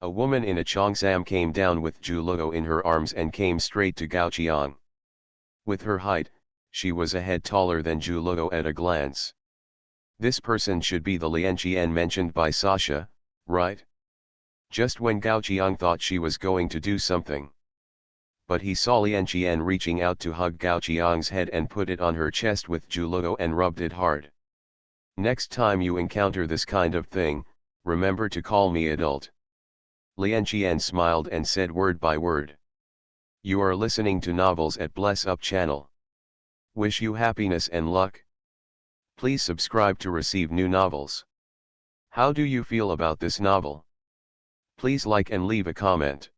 S1: A woman in a cheongsam came down with Zhuo in her arms and came straight to Gaoqiang. With her height, she was a head taller than Zhuo at a glance. This person should be the Lianqian mentioned by Sasha, right? Just when Gaoqiang thought she was going to do something. But he saw Lianqian reaching out to hug Gaoqiang's head and put it on her chest with Zhuo and rubbed it hard. Next time you encounter this kind of thing, remember to call me adult. Lianqian smiled and said word by word. You are listening to novels at Bless Up channel. Wish you happiness and luck. Please subscribe to receive new novels. How do you feel about this novel? Please like and leave a comment.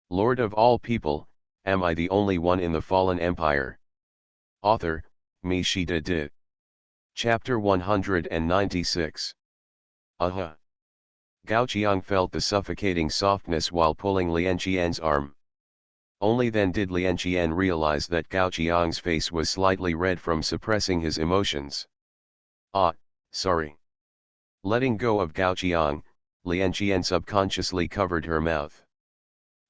S1: Lord of all people, am I the only one in the fallen empire? Author, Me Shi De. Chapter 196. Aha! Gaoqiang felt the suffocating softness while pulling Lianqian's arm. Only then did Lianqian realize that Gaoqiang's face was slightly red from suppressing his emotions. Ah, sorry. Letting go of Gaoqiang, Lianqian subconsciously covered her mouth.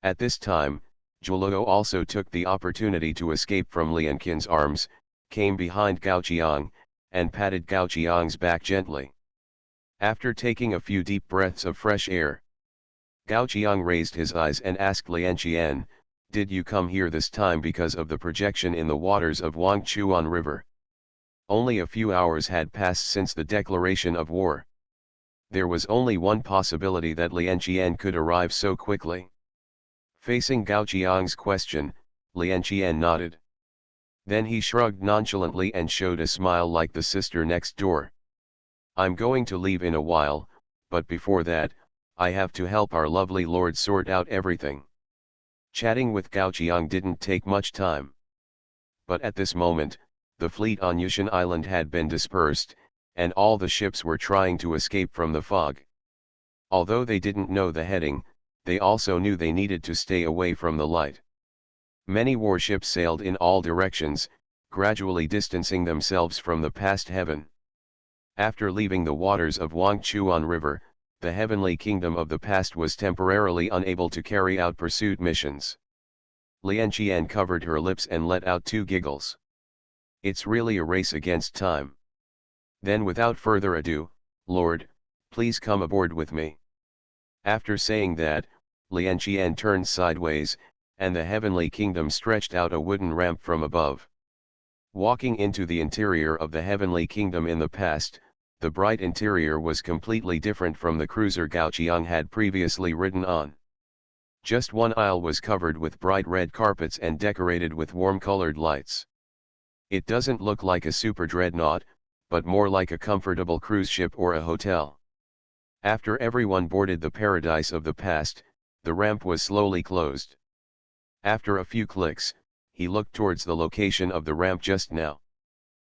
S1: At this time, Zhuo also took the opportunity to escape from Lianqian's arms, came behind Gaoqiang, and patted Gaoqiang's back gently. After taking a few deep breaths of fresh air, Gaoqiang raised his eyes and asked Lianqian, did you come here this time because of the projection in the waters of Wangchuan River? Only a few hours had passed since the declaration of war. There was only one possibility that Lianqian could arrive so quickly. Facing Gaoqiang's question, Lianqian nodded. Then he shrugged nonchalantly and showed a smile like the sister next door. I'm going to leave in a while, but before that, I have to help our lovely lord sort out everything. Chatting with Gaoqiang didn't take much time. But at this moment, the fleet on Yushan Island had been dispersed, and all the ships were trying to escape from the fog. Although they didn't know the heading, they also knew they needed to stay away from the light. Many warships sailed in all directions, gradually distancing themselves from the past heaven. After leaving the waters of Wangchuan River, the heavenly kingdom of the past was temporarily unable to carry out pursuit missions. Lianqian covered her lips and let out two giggles. It's really a race against time. Then without further ado, Lord, please come aboard with me. After saying that, Lianqian turned sideways, and the heavenly kingdom stretched out a wooden ramp from above. Walking into the interior of the heavenly kingdom in the past, the bright interior was completely different from the cruiser Gaoqiang had previously ridden on. Just one aisle was covered with bright red carpets and decorated with warm-colored lights. It doesn't look like a super dreadnought, but more like a comfortable cruise ship or a hotel. After everyone boarded the paradise of the past, the ramp was slowly closed. After a few clicks, he looked towards the location of the ramp just now.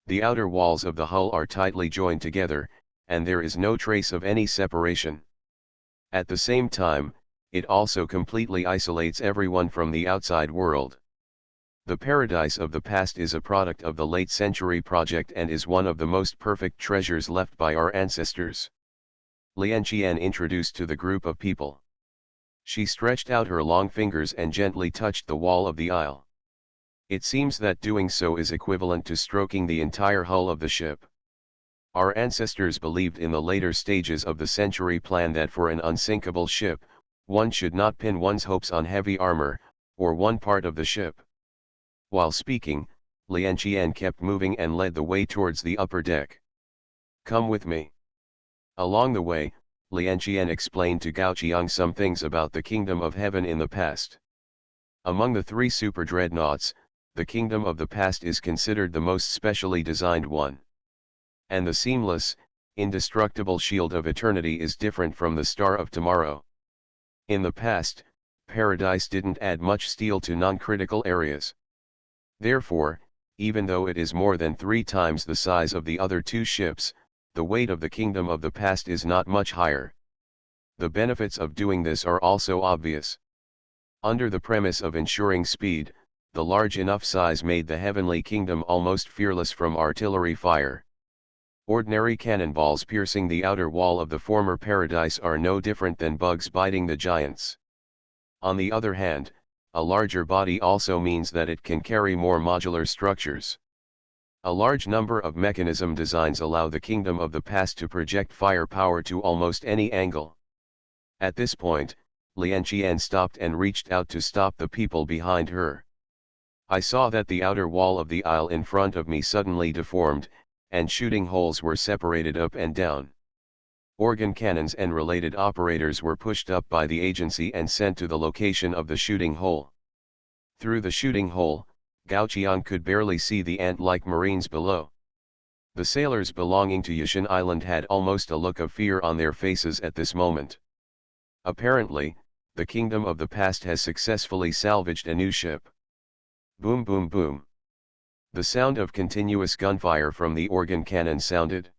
S1: The outer walls of the hull are tightly joined together, and there is no trace of any separation. At the same time, it also completely isolates everyone from the outside world. The paradise of the past is a product of the late century project and is one of the most perfect treasures left by our ancestors. Lianqian introduced to the group of people. She stretched out her long fingers and gently touched the wall of the aisle. It seems that doing so is equivalent to stroking the entire hull of the ship. Our ancestors believed in the later stages of the Century Plan that for an unsinkable ship, one should not pin one's hopes on heavy armor, or one part of the ship. While speaking, Lian Qian kept moving and led the way towards the upper deck. "Come with me." Along the way, Lian Qian explained to Gao Qiang some things about the Kingdom of Heaven in the past. Among the three super dreadnoughts, the Kingdom of the Past is considered the most specially designed one. And the seamless, indestructible shield of eternity is different from the Star of Tomorrow. In the past, Paradise didn't add much steel to non-critical areas. Therefore, even though it is more than 3 times the size of the other two ships, the weight of the Kingdom of the Past is not much higher. The benefits of doing this are also obvious. Under the premise of ensuring speed, the large enough size made the Heavenly Kingdom almost fearless from artillery fire. Ordinary cannonballs piercing the outer wall of the former Paradise are no different than bugs biting the giants. On the other hand, a larger body also means that it can carry more modular structures. A large number of mechanism designs allow the Kingdom of the Past to project firepower to almost any angle. At this point, Lian Qian stopped and reached out to stop the people behind her. I saw that the outer wall of the aisle in front of me suddenly deformed, and shooting holes were separated up and down. Organ cannons and related operators were pushed up by the agency and sent to the location of the shooting hole. Through the shooting hole, Gao Qiang could barely see the ant-like marines below. The sailors belonging to Yashin Island had almost a look of fear on their faces at this moment. Apparently, the Kingdom of the Past has successfully salvaged a new ship. Boom boom boom. The sound of continuous gunfire from the organ cannon sounded.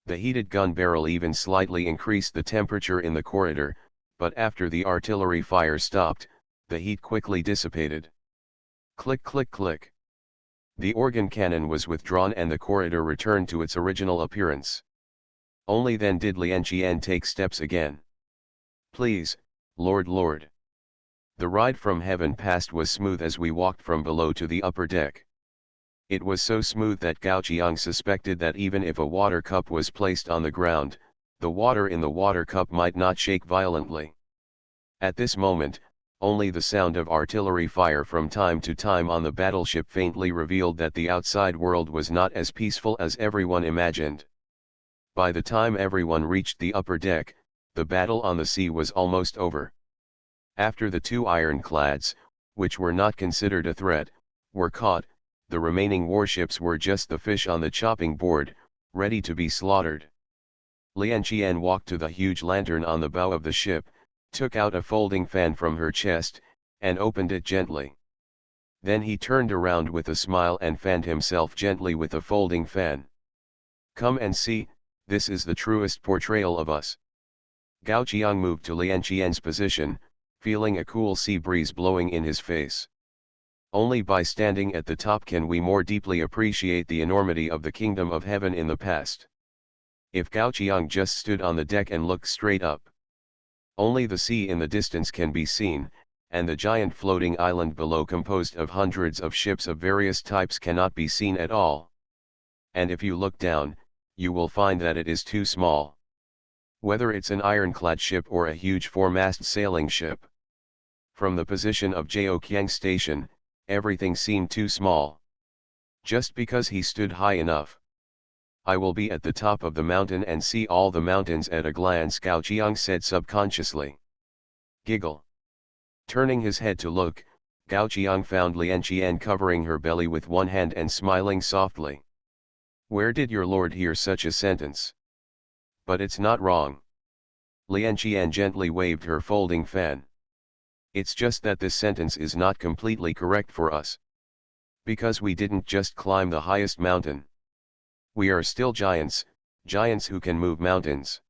S1: The heated gun barrel even slightly increased the temperature in the corridor, but after the artillery fire stopped, the heat quickly dissipated. Click click click. The organ cannon was withdrawn and the corridor returned to its original appearance. Only then did Lian Qian take steps again. "Please, Lord Lord." The ride from heaven past was smooth as we walked from below to the upper deck. It was so smooth that Gao Qiang suspected that even if a water cup was placed on the ground, the water in the water cup might not shake violently. At this moment, only the sound of artillery fire from time to time on the battleship faintly revealed that the outside world was not as peaceful as everyone imagined. By the time everyone reached the upper deck, the battle on the sea was almost over. After the 2 ironclads, which were not considered a threat, were caught, the remaining warships were just the fish on the chopping board, ready to be slaughtered. Lian Qian walked to the huge lantern on the bow of the ship, took out a folding fan from her chest, and opened it gently. Then he turned around with a smile and fanned himself gently with a folding fan. "Come and see, this is the truest portrayal of us." Gao Qiang moved to Lian Qian's position, feeling a cool sea breeze blowing in his face. Only by standing at the top can we more deeply appreciate the enormity of the Kingdom of Heaven in the past. If Gao Qiang just stood on the deck and looked straight up, only the sea in the distance can be seen, and the giant floating island below composed of hundreds of ships of various types cannot be seen at all. And if you look down, you will find that it is too small. Whether it's an ironclad ship or a huge 4-mast sailing ship. From the position of Zhaoqiang Station, everything seemed too small. Just because he stood high enough. "I will be at the top of the mountain and see all the mountains at a glance," Gao Qiang said subconsciously. Giggle. Turning his head to look, Gao Qiang found Lian Qian covering her belly with one hand and smiling softly. "Where did your lord hear such a sentence? But it's not wrong." Lian Qian gently waved her folding fan. "It's just that this sentence is not completely correct for us. Because we didn't just climb the highest mountain. We are still giants, giants who can move mountains."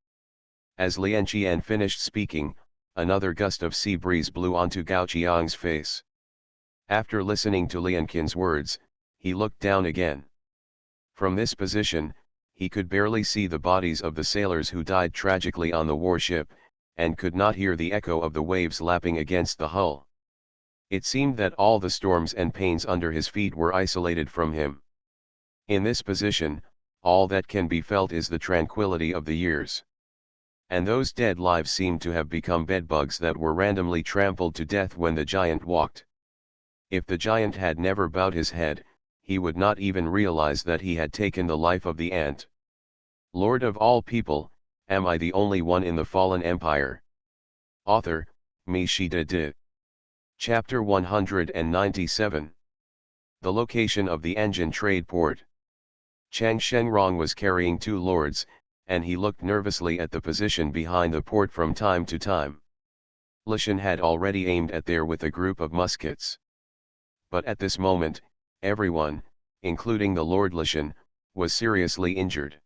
S1: As Lian Qian finished speaking, another gust of sea breeze blew onto Gao Qiang's face. After listening to Lian Qian's words, he looked down again. From this position, he could barely see the bodies of the sailors who died tragically on the warship, and could not hear the echo of the waves lapping against the hull. It seemed that all the storms and pains under his feet were isolated from him. In this position, all that can be felt is the tranquility of the years. And those dead lives seemed to have become bedbugs that were randomly trampled to death when the giant walked. If the giant had never bowed his head, he would not even realize that he had taken the life of the ant. Lord of all people, am I the only one in the fallen empire? Author, MaleProtagonist. Chapter 197. The location of the engine trade port. Chang Shenrong was carrying two lords, and he looked nervously at the position behind the port from time to time. Lishan had already aimed at there with a group of muskets. But at this moment, everyone, including the Lord Lishan, was seriously injured.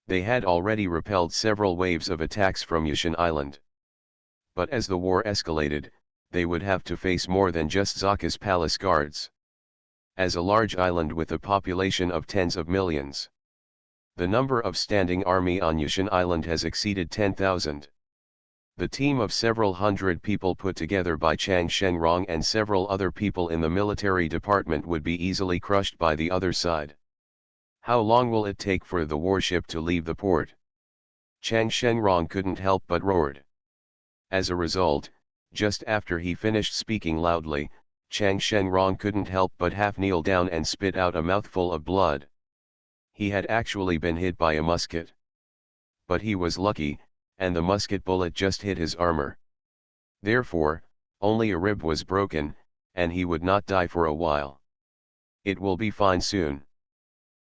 S1: They had already repelled several waves of attacks from Yushan Island. But as the war escalated, they would have to face more than just Zaka's palace guards. As a large island with a population of tens of millions, the number of standing army on Yushan Island has exceeded 10,000. The team of several hundred people put together by Chang Shenrong and several other people in the military department would be easily crushed by the other side. How long will it take for the warship to leave the port? Chang Shenrong couldn't help but roared. As a result, just after he finished speaking loudly, Chang Shenrong couldn't help but half kneel down and spit out a mouthful of blood. He had actually been hit by a musket. But he was lucky, and the musket bullet just hit his armor. Therefore, only a rib was broken, and he would not die for a while. It will be fine soon.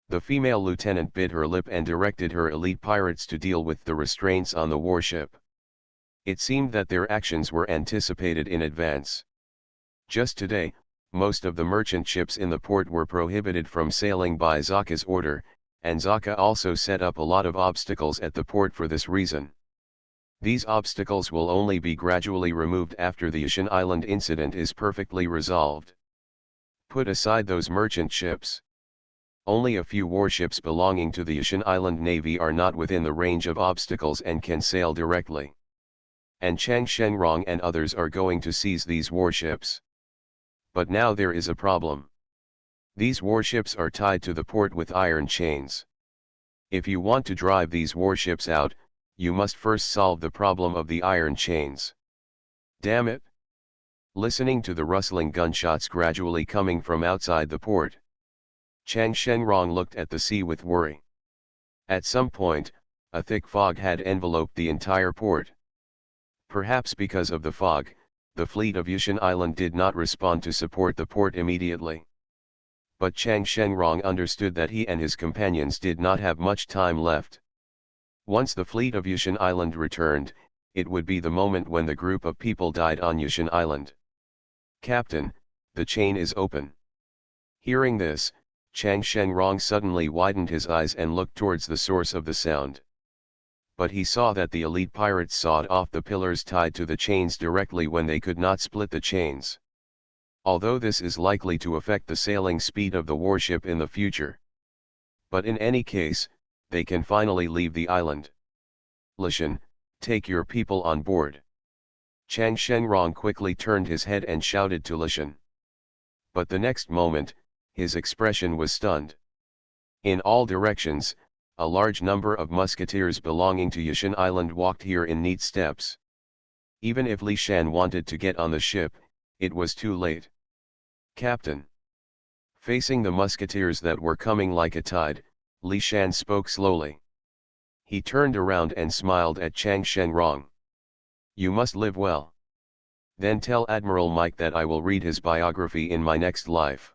S1: The female lieutenant bit her lip and directed her elite pirates to deal with the restraints on the warship. It seemed that their actions were anticipated in advance. Just today, most of the merchant ships in the port were prohibited from sailing by Zaka's order, and Zaka also set up a lot of obstacles at the port for this reason. These obstacles will only be gradually removed after the Yushan Island incident is perfectly resolved. Put aside those merchant ships. Only a few warships belonging to the Yushan Island Navy are not within the range of obstacles and can sail directly. And Chang Shenrong and others are going to seize these warships. But now there is a problem. These warships are tied to the port with iron chains. If you want to drive these warships out, you must first solve the problem of the iron chains. Damn it! Listening to the rustling gunshots gradually coming from outside the port, Chang Shenrong looked at the sea with worry. At some point, a thick fog had enveloped the entire port. Perhaps because of the fog, the fleet of Yushan Island did not respond to support the port immediately. But Chang Shenrong understood that he and his companions did not have much time left. Once the fleet of Yushan Island returned, it would be the moment when the group of people died on Yushan Island. Captain, the chain is open. Hearing this, Chang Shenrong suddenly widened his eyes and looked towards the source of the sound. But he saw that the elite pirates sawed off the pillars tied to the chains directly when they could not split the chains. Although this is likely to affect the sailing speed of the warship in the future. But in any case, they can finally leave the island. Lishan, take your people on board. Chang Shenrong quickly turned his head and shouted to Lishan. But the next moment, his expression was stunned. In all directions, a large number of musketeers belonging to Yushan Island walked here in neat steps. Even if Li Shan wanted to get on the ship, it was too late. Captain. Facing the musketeers that were coming like a tide, Li Shan spoke slowly. He turned around and smiled at Chang Shenrong. You must live well. Then tell Admiral Mike that I will read his biography in my next life.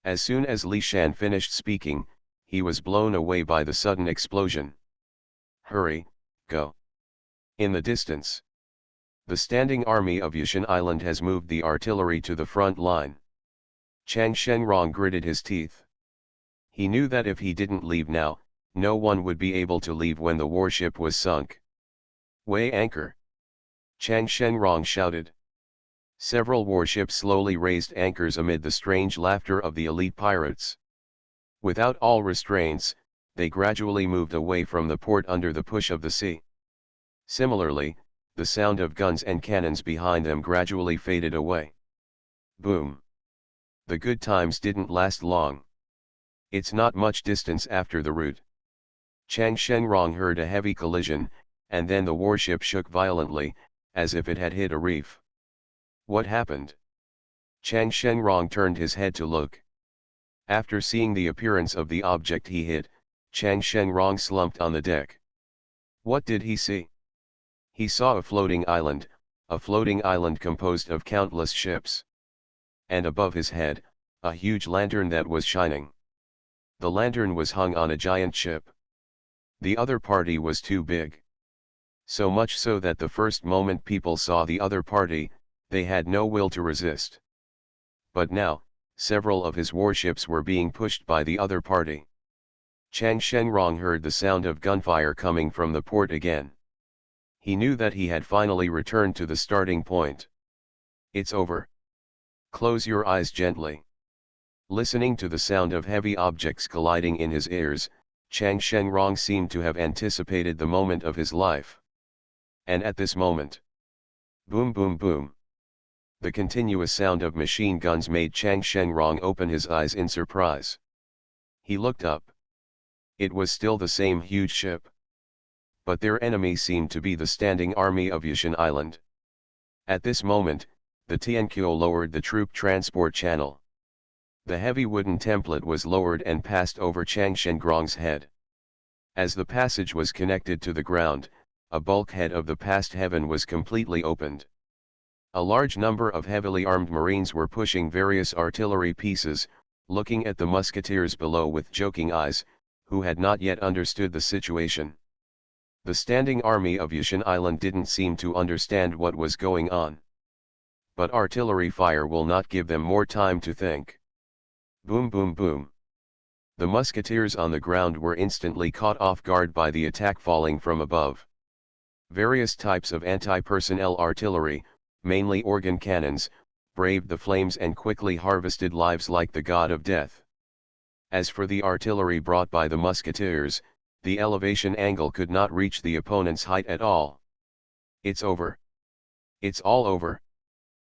S1: As soon as Li Shan finished speaking, he was blown away by the sudden explosion. Hurry, go. In the distance, the standing army of Yushan Island has moved the artillery to the front line. Chang Shenrong gritted his teeth. He knew that if he didn't leave now, no one would be able to leave when the warship was sunk. Weigh anchor! Chang Shenrong shouted. Several warships slowly raised anchors amid the strange laughter of the elite pirates. Without all restraints, they gradually moved away from the port under the push of the sea. Similarly, the sound of guns and cannons behind them gradually faded away. Boom. The good times didn't last long. It's not much distance after the route. Chang Shenrong heard a heavy collision, and then the warship shook violently, as if it had hit a reef. What happened? Chang Shenrong turned his head to look. After seeing the appearance of the object he hit, Chang Shenrong slumped on the deck. What did he see? He saw a floating island composed of countless ships. And above his head, a huge lantern that was shining. The lantern was hung on a giant ship. The other party was too big. So much so that the first moment people saw the other party, they had no will to resist. But now, several of his warships were being pushed by the other party. Chang Shenrong heard the sound of gunfire coming from the port again. He knew that he had finally returned to the starting point. It's over. Close your eyes gently. Listening to the sound of heavy objects colliding in his ears, Chang Shenrong seemed to have anticipated the moment of his life. And at this moment, boom boom boom. The continuous sound of machine guns made Chang Shenrong open his eyes in surprise. He looked up. It was still the same huge ship. But their enemy seemed to be the standing army of Yushan Island. At this moment, the Tiankyo lowered the troop transport channel. The heavy wooden template was lowered and passed over Chang Shenrong's head. As the passage was connected to the ground, a bulkhead of the past heaven was completely opened. A large number of heavily armed marines were pushing various artillery pieces, looking at the musketeers below with joking eyes, who had not yet understood the situation. The standing army of Yushan Island didn't seem to understand what was going on. But artillery fire will not give them more time to think. Boom boom boom. The musketeers on the ground were instantly caught off guard by the attack falling from above. Various types of anti-personnel artillery, mainly organ cannons, braved the flames and quickly harvested lives like the god of death. As for the artillery brought by the musketeers, the elevation angle could not reach the opponent's height at all. It's over. It's all over.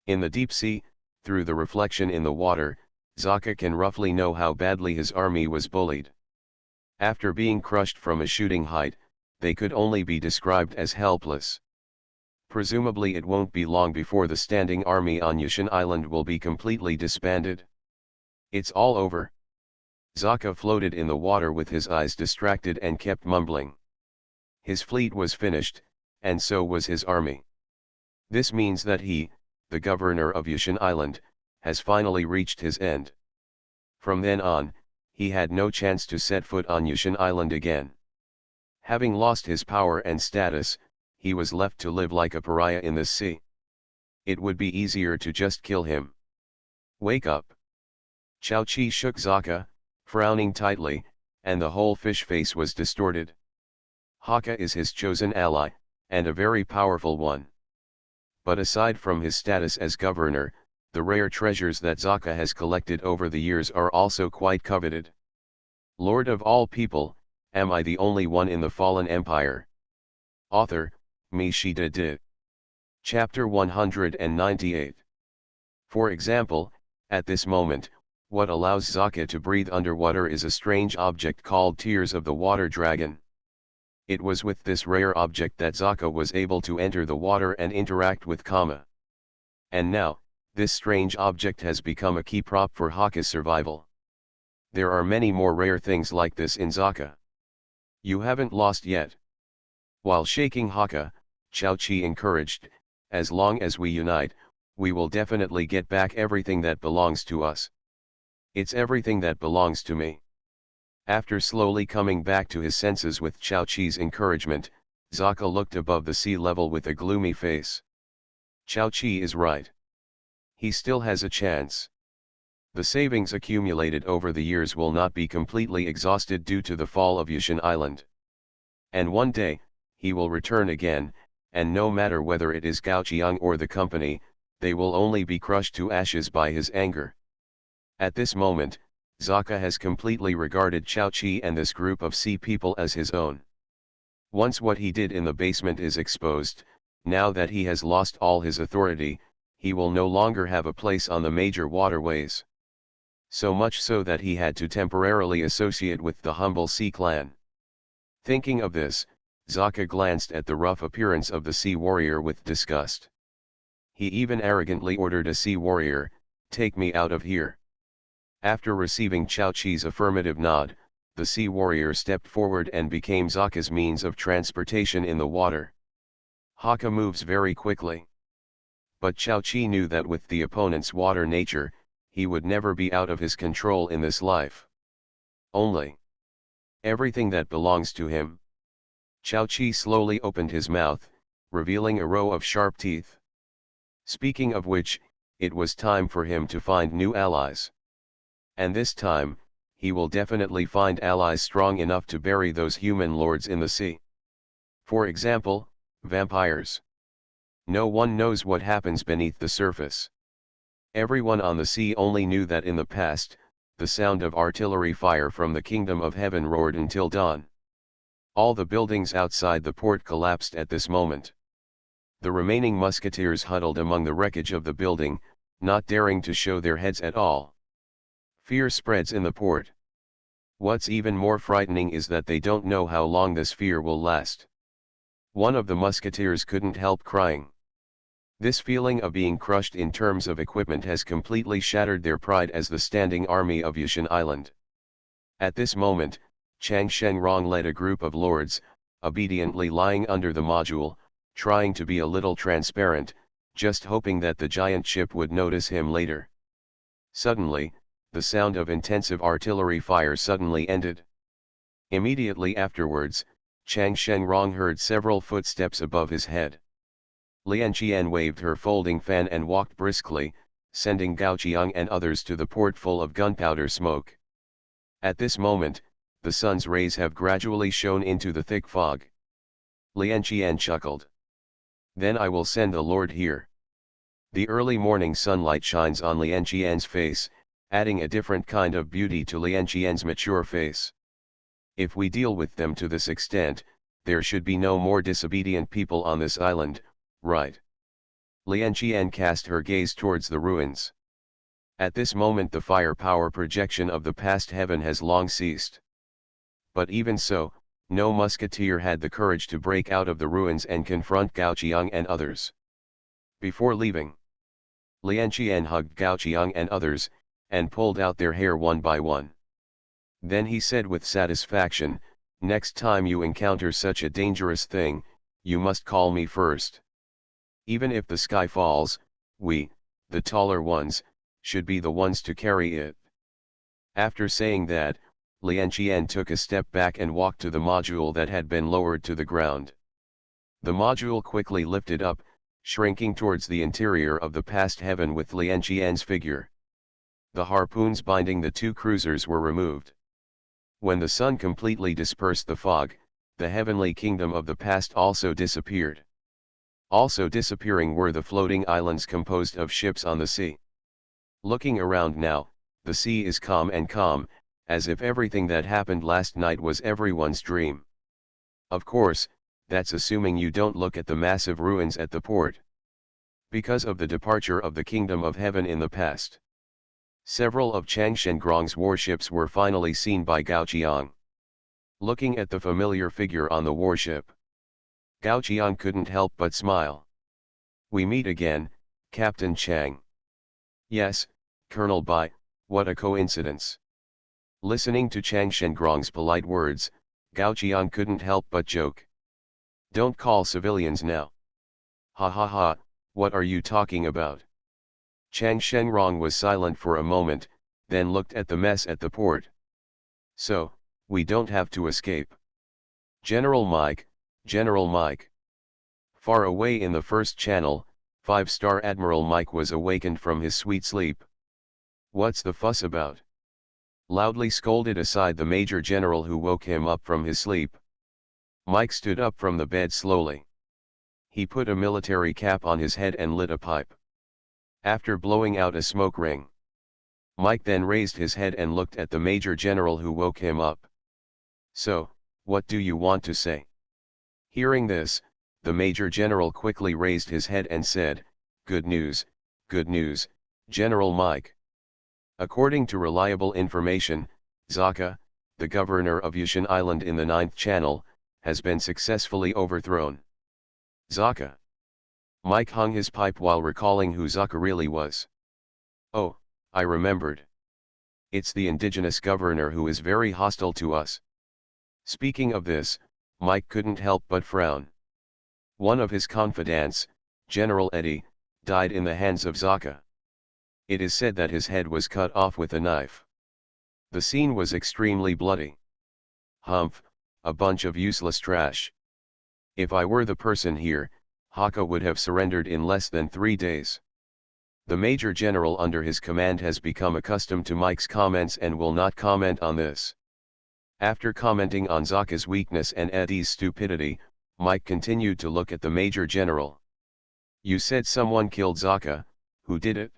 S1: In the deep sea, through the reflection in the water, Zaka can roughly know how badly his army was bullied. After being crushed from a shooting height, they could only be described as helpless. Presumably it won't be long before the standing army on Yushan Island will be completely disbanded. It's all over. Zaka floated in the water with his eyes distracted and kept mumbling. His fleet was finished, and so was his army. This means that he, the governor of Yushan Island, has finally reached his end. From then on, he had no chance to set foot on Yushan Island again. Having lost his power and status, he was left to live like a pariah in this sea. It would be easier to just kill him. Wake up. Chao Chi shook Zaka, frowning tightly, and the whole fish face was distorted. Hakka is his chosen ally, and a very powerful one. But aside from his status as governor, the rare treasures that Zaka has collected over the years are also quite coveted. Lord of all people, am I the only one in the fallen empire? Author, Mishida Di. Chapter 198. For example, at this moment, what allows Zaka to breathe underwater is a strange object called Tears of the Water Dragon. It was with this rare object that Zaka was able to enter the water and interact with Kama. And now, this strange object has become a key prop for Hakka's survival. There are many more rare things like this in Zaka. You haven't lost yet. While shaking Hakka, Chao Chi encouraged, as long as we unite, we will definitely get back everything that belongs to us. It's everything that belongs to me. After slowly coming back to his senses with Chao Chi's encouragement, Zaka looked above the sea level with a gloomy face. Chao Chi is right. He still has a chance. The savings accumulated over the years will not be completely exhausted due to the fall of Yushan Island. And one day, he will return again, and no matter whether it is Gao Qiang or the company, they will only be crushed to ashes by his anger. At this moment, Zaka has completely regarded Chao Chi and this group of sea people as his own. Once what he did in the basement is exposed, now that he has lost all his authority, he will no longer have a place on the major waterways. So much so that he had to temporarily associate with the humble sea clan. Thinking of this, Sokka glanced at the rough appearance of the sea warrior with disgust. He even arrogantly ordered a sea warrior, "Take me out of here." After receiving Chao Chi's affirmative nod, the sea warrior stepped forward and became Sokka's means of transportation in the water. Haka moves very quickly. But Chao Chi knew that with the opponent's water nature, he would never be out of his control in this life. Only everything that belongs to him. Chao Chi slowly opened his mouth, revealing a row of sharp teeth. Speaking of which, it was time for him to find new allies. And this time, he will definitely find allies strong enough to bury those human lords in the sea. For example, vampires. No one knows what happens beneath the surface. Everyone on the sea only knew that in the past, the sound of artillery fire from the kingdom of heaven roared until dawn. All the buildings outside the port collapsed at this moment. The remaining musketeers huddled among the wreckage of the building, not daring to show their heads at all. Fear spreads in the port. What's even more frightening is that they don't know how long this fear will last. One of the musketeers couldn't help crying. This feeling of being crushed in terms of equipment has completely shattered their pride as the standing army of Yushan Island. At this moment, Chang Shenrong led a group of lords, obediently lying under the module, trying to be a little transparent, just hoping that the giant ship would notice him later. Suddenly, the sound of intensive artillery fire suddenly ended. Immediately afterwards, Chang Shenrong heard several footsteps above his head. Lian Qian waved her folding fan and walked briskly, sending Gao Qiang and others to the port full of gunpowder smoke. At this moment, the sun's rays have gradually shone into the thick fog. Lian Qian chuckled. "Then I will send the Lord here." The early morning sunlight shines on Lian Qian's face, adding a different kind of beauty to Lian Qian's mature face. If we deal with them to this extent, there should be no more disobedient people on this island, right? Lian Qian cast her gaze towards the ruins. At this moment the firepower projection of the past heaven has long ceased. But even so, no musketeer had the courage to break out of the ruins and confront Gao Qiang and others. Before leaving, Lian Qian hugged Gao Qiang and others, and pulled out their hair one by one. Then he said with satisfaction, "Next time you encounter such a dangerous thing, you must call me first. Even if the sky falls, we, the taller ones, should be the ones to carry it." After saying that, Lian Qian took a step back and walked to the module that had been lowered to the ground. The module quickly lifted up, shrinking towards the interior of the past heaven with Lian Qian's figure. The harpoons binding the two cruisers were removed. When the sun completely dispersed the fog, the heavenly kingdom of the past also disappeared. Also disappearing were the floating islands composed of ships on the sea. Looking around now, the sea is calm and calm, as if everything that happened last night was everyone's dream. Of course, that's assuming you don't look at the massive ruins at the port. Because of the departure of the kingdom of heaven in the past, several of Chang Shengrong's warships were finally seen by Gao Qiang. Looking at the familiar figure on the warship, Gao Qiang couldn't help but smile. "We meet again, Captain Chang." "Yes, Colonel Bai, what a coincidence." Listening to Chang Shengrong's polite words, Gao Qiang couldn't help but joke. "Don't call civilians now." "Ha ha ha, what are you talking about?" Chang Shengrong was silent for a moment, then looked at the mess at the port. "So, we don't have to escape." General Mike." Far away in the first channel, 5-star Admiral Mike was awakened from his sweet sleep. "What's the fuss about?" loudly scolded aside the Major General, who woke him up from his sleep. Mike stood up from the bed slowly. He put a military cap on his head and lit a pipe. After blowing out a smoke ring, Mike then raised his head and looked at the Major General, who woke him up. "So, what do you want to say?" Hearing this, the Major General quickly raised his head and said, "Good news, Good news, General Mike. According to reliable information, Zaka, the governor of Yushin Island in the 9th Channel, has been successfully overthrown. Zaka. Mike hung his pipe while recalling who Zaka really was. Oh, I remembered. It's the indigenous governor who is very hostile to us. Speaking of this, Mike couldn't help but frown. One of his confidants, General Eddie, died in the hands of Zaka. It is said that his head was cut off with a knife. The scene was extremely bloody. Humph, a bunch of useless trash. If I were the person here, Haka would have surrendered in less than 3 days. The Major General under his command has become accustomed to Mike's comments and will not comment on this. After commenting on Zaka's weakness and Eddie's stupidity, Mike continued to look at the Major General. You said someone killed Zaka, who did it?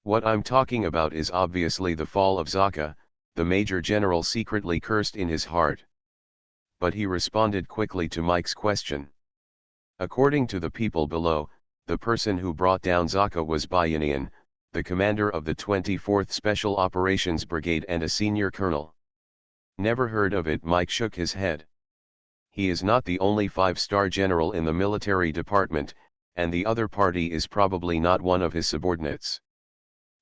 S1: What I'm talking about is obviously the fall of Zaka, the Major General secretly cursed in his heart. But he responded quickly to Mike's question. According to the people below, the person who brought down Zaka was Bayanian, the commander of the 24th Special Operations Brigade and a senior colonel. Never heard of it. Mike shook his head. He is not the only 5-star general in the military department, and the other party is probably not one of his subordinates.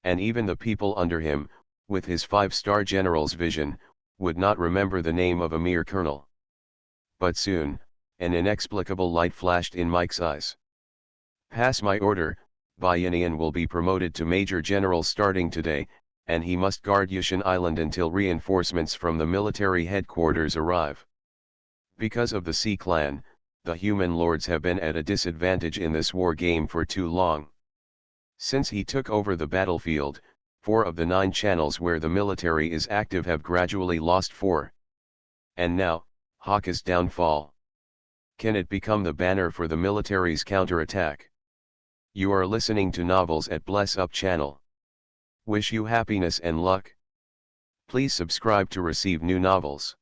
S1: And even the people under him, with his 5-star general's vision, would not remember the name of a mere colonel. But soon, an inexplicable light flashed in Mike's eyes. Pass my order, Bayanian will be promoted to Major General starting today, and he must guard Yushin Island until reinforcements from the military headquarters arrive. Because of the Sea Clan, the human lords have been at a disadvantage in this war game for too long. Since he took over the battlefield, 4 of the 9 channels where the military is active have gradually lost 4. And now, Haka's downfall. Can it become the banner for the military's counterattack? You are listening to Novels at Bless Up channel. Wish you happiness and luck. Please subscribe to receive new novels.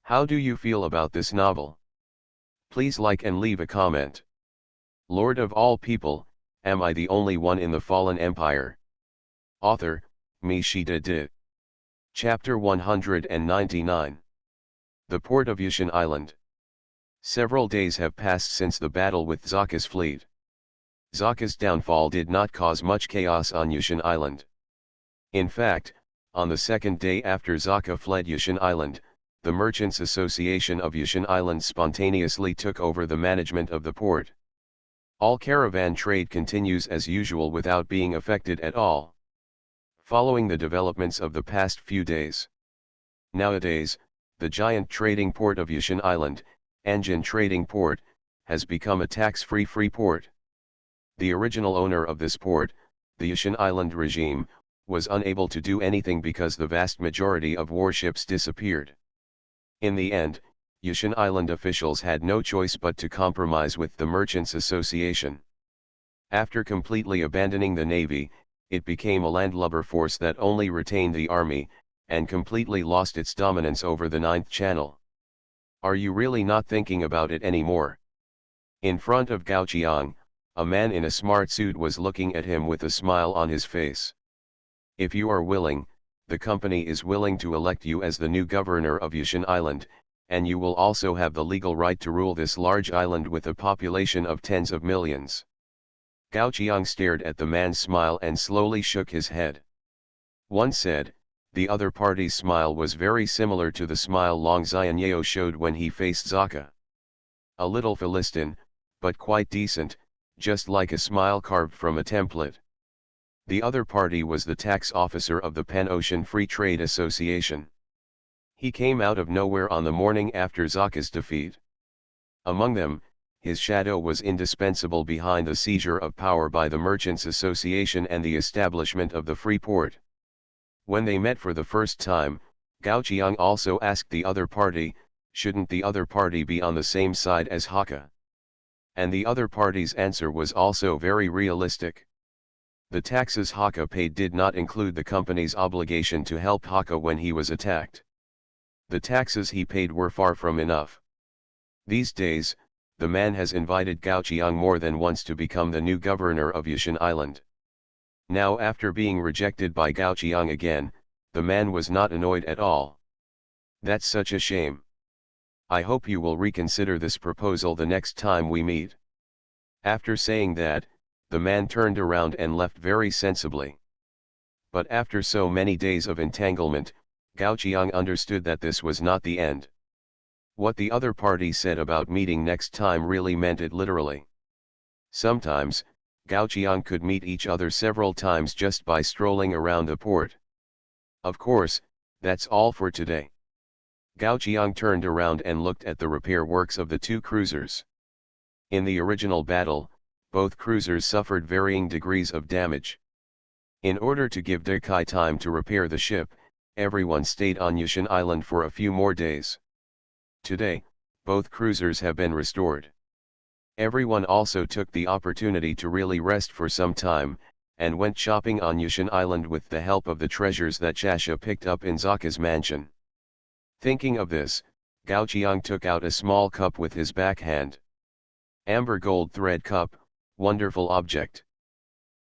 S1: How do you feel about this novel? Please like and leave a comment. Lord of all people, am I the only one in the fallen empire? Author, MaleProtagonist. Chapter 199. The Port of Yushin Island. Several days have passed since the battle with Zaka's fleet. Zaka's downfall did not cause much chaos on Yushin Island. In fact, on the 2nd day after Zaka fled Yushin Island, the Merchants Association of Yushin Island spontaneously took over the management of the port. All caravan trade continues as usual without being affected at all. Following the developments of the past few days. Nowadays, the giant trading port of Yushin Island, Anjin Trading Port, has become a tax-free free port. The original owner of this port, the Yushin Island regime, was unable to do anything because the vast majority of warships disappeared. In the end, Yushin Island officials had no choice but to compromise with the Merchants Association. After completely abandoning the navy, it became a landlubber force that only retained the army, and completely lost its dominance over the 9th Channel. Are you really not thinking about it anymore? In front of Gao Qiang, a man in a smart suit was looking at him with a smile on his face. If you are willing, the company is willing to elect you as the new governor of Yushin Island, and you will also have the legal right to rule this large island with a population of tens of millions. Gao Qiang stared at the man's smile and slowly shook his head. One said, the other party's smile was very similar to the smile Long Xianyao showed when he faced Zaka. A little Philistine, but quite decent, just like a smile carved from a template. The other party was the tax officer of the Pan-Ocean Free Trade Association. He came out of nowhere on the morning after Zaka's defeat. Among them, his shadow was indispensable behind the seizure of power by the Merchants Association and the establishment of the free port. When they met for the first time, Gao Qiang also asked the other party, shouldn't the other party be on the same side as Haka? And the other party's answer was also very realistic. The taxes Haka paid did not include the company's obligation to help Haka when he was attacked. The taxes he paid were far from enough. These days, the man has invited Gao Qiang more than once to become the new governor of Yushin Island. Now after being rejected by Gao Qiang again, the man was not annoyed at all. That's such a shame. I hope you will reconsider this proposal the next time we meet. After saying that, the man turned around and left very sensibly. But after so many days of entanglement, Gao Qiang understood that this was not the end. What the other party said about meeting next time really meant it literally. Sometimes, Gao Qiang could meet each other several times just by strolling around the port. Of course, that's all for today. Gao Qiang turned around and looked at the repair works of the two cruisers. In the original battle, both cruisers suffered varying degrees of damage. In order to give De Kai time to repair the ship, everyone stayed on Yushan Island for a few more days. Today, both cruisers have been restored. Everyone also took the opportunity to really rest for some time, and went shopping on Yushan Island with the help of the treasures that Shasha picked up in Zaka's mansion. Thinking of this, Gao Qiang took out a small cup with his backhand. Amber gold thread cup, wonderful object.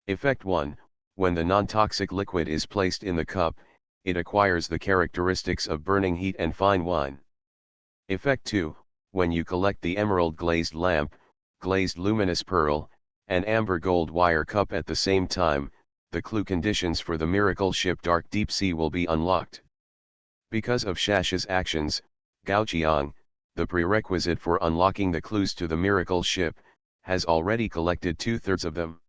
S1: Effect 1, when the non-toxic liquid is placed in the cup, it acquires the characteristics of burning heat and fine wine. Effect 2, when you collect the emerald glazed lamp, glazed luminous pearl, and amber gold wire cup at the same time, the clue conditions for the miracle ship Dark Deep Sea will be unlocked. Because of Shasha's actions, Gao Qiang, the prerequisite for unlocking the clues to the miracle ship, has already collected 2/3 of them.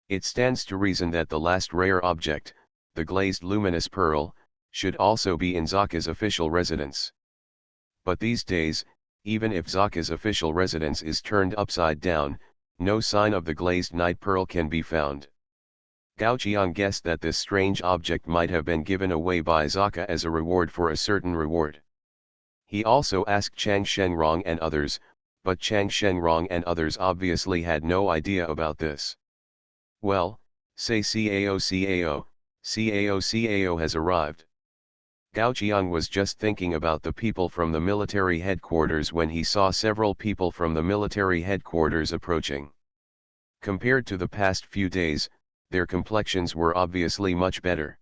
S1: It stands to reason that the last rare object, the glazed luminous pearl, should also be in Zaka's official residence. But these days, even if Zaka's official residence is turned upside down, no sign of the glazed night pearl can be found. Gao Qiang guessed that this strange object might have been given away by Zaka as a reward for a certain reward. He also asked Chang Shenrong and others, but Chang Shenrong and others obviously had no idea about this. Well, say CAO has arrived. Gao Qiang was just thinking about the people from the military headquarters when he saw several people from the military headquarters approaching. Compared to the past few days, their complexions were obviously much better.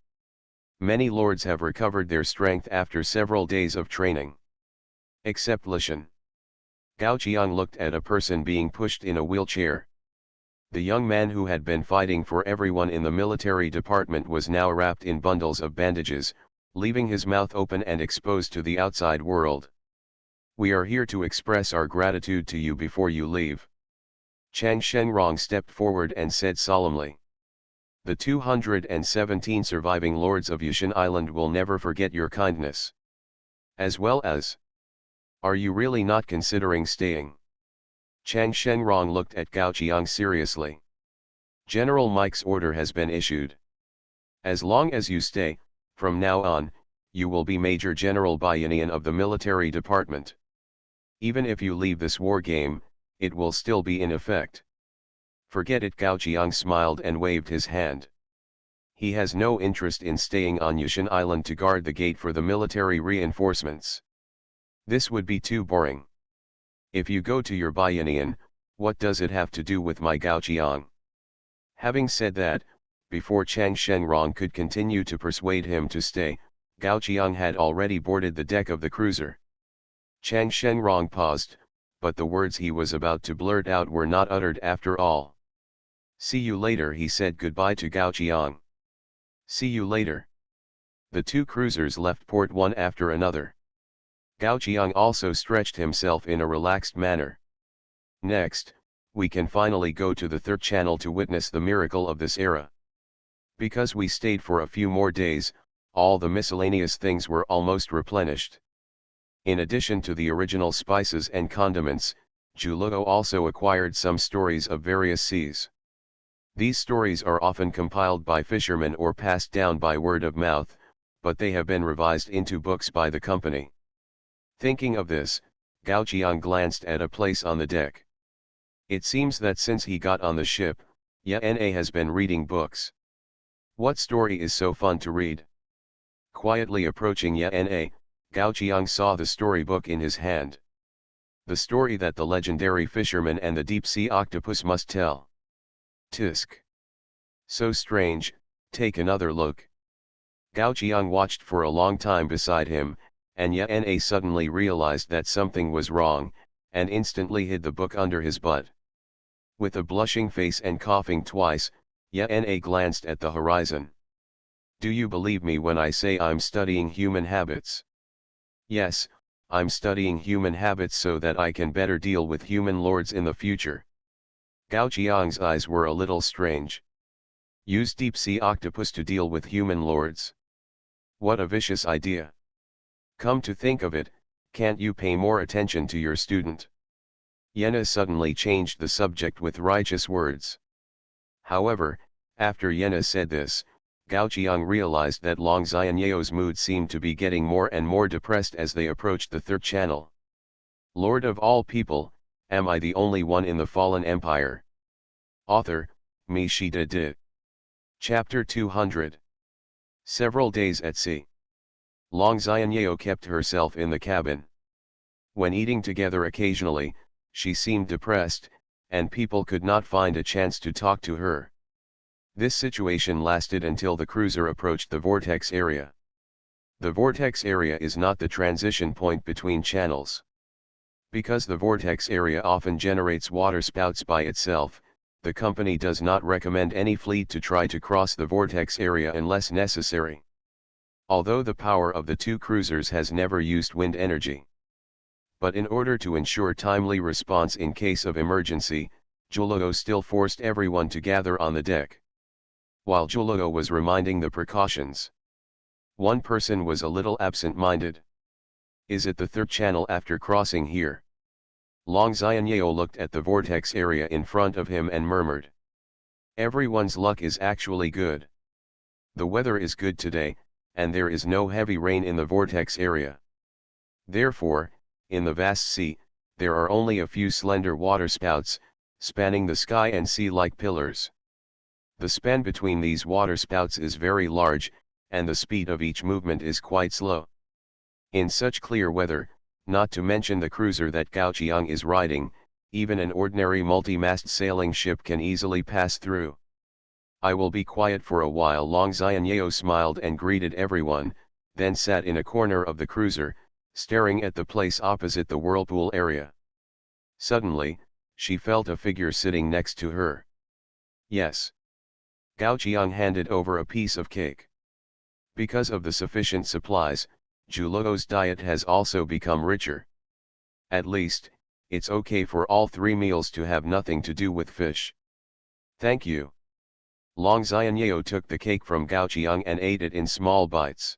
S1: Many lords have recovered their strength after several days of training. Except Lishan. Gao Qiang looked at a person being pushed in a wheelchair. The young man who had been fighting for everyone in the military department was now wrapped in bundles of bandages, leaving his mouth open and exposed to the outside world. We are here to express our gratitude to you before you leave. Chang Shenrong stepped forward and said solemnly. The 217 surviving lords of Yushan Island will never forget your kindness. As well as, are you really not considering staying? Chang Shenrong looked at Gao Qiang seriously. General Mike's order has been issued. As long as you stay, from now on, you will be Major General Bayanian of the military department. Even if you leave this war game, it will still be in effect. Forget it. Gao Qiang smiled and waved his hand. He has no interest in staying on Yushan Island to guard the gate for the military reinforcements. This would be too boring. If you go to your Bayanian, what does it have to do with my Gao Qiang? Having said that, before Chang Shenrong could continue to persuade him to stay, Gao Qiang had already boarded the deck of the cruiser. Chang Shenrong paused, but the words he was about to blurt out were not uttered after all. See you later, he said goodbye to Gao Qiang. See you later. The two cruisers left port one after another. Gao Qiang also stretched himself in a relaxed manner. Next, we can finally go to the third channel to witness the miracle of this era. Because we stayed for a few more days, all the miscellaneous things were almost replenished. In addition to the original spices and condiments, Juluo also acquired some stories of various seas. These stories are often compiled by fishermen or passed down by word of mouth, but they have been revised into books by the company. Thinking of this, Gao Qiang glanced at a place on the deck. It seems that since he got on the ship, Yana has been reading books. What story is so fun to read? Quietly approaching Yana, Gao Qiang saw the storybook in his hand. The story that the legendary fisherman and the deep-sea octopus must tell. Tisk. So strange, take another look. Gao Qiang watched for a long time beside him, and Yana suddenly realized that something was wrong, and instantly hid the book under his butt. With a blushing face and coughing twice, Yana glanced at the horizon. Do you believe me when I say I'm studying human habits? Yes, I'm studying human habits so that I can better deal with human lords in the future. Gao Qiang's eyes were a little strange. Use deep-sea octopus to deal with human lords. What a vicious idea. Come to think of it, can't you pay more attention to your student? Yana suddenly changed the subject with righteous words. However, after Yana said this, Gao Qiang realized that Long Xianyeo's mood seemed to be getting more and more depressed as they approached the third channel. Lord of all people, am I the only one in the fallen empire? Author, Mi Shi De Di. Chapter 200. Several days at sea. Long Xianyeo kept herself in the cabin. When eating together occasionally, she seemed depressed, and people could not find a chance to talk to her. This situation lasted until the cruiser approached the vortex area. The vortex area is not the transition point between channels. Because the vortex area often generates waterspouts by itself, the company does not recommend any fleet to try to cross the vortex area unless necessary. Although the power of the two cruisers has never used wind energy. But in order to ensure timely response in case of emergency, Juluo still forced everyone to gather on the deck. While Juluo was reminding the precautions, one person was a little absent-minded. Is it the third channel after crossing here? Long Xianyeo looked at the vortex area in front of him and murmured. Everyone's luck is actually good. The weather is good today, and there is no heavy rain in the vortex area. Therefore, in the vast sea, there are only a few slender waterspouts, spanning the sky and sea like pillars. The span between these waterspouts is very large, and the speed of each movement is quite slow. In such clear weather, not to mention the cruiser that Gao Qiang is riding, even an ordinary multi-mast sailing ship can easily pass through. I will be quiet for a while. Long Xianyeo smiled and greeted everyone, then sat in a corner of the cruiser, staring at the place opposite the whirlpool area. Suddenly, she felt a figure sitting next to her. Yes. Gao Qiang handed over a piece of cake. Because of the sufficient supplies, Juluo's diet has also become richer. At least, it's okay for all 3 meals to have nothing to do with fish. Thank you. Long Xianyeo took the cake from Gao Qiang and ate it in small bites.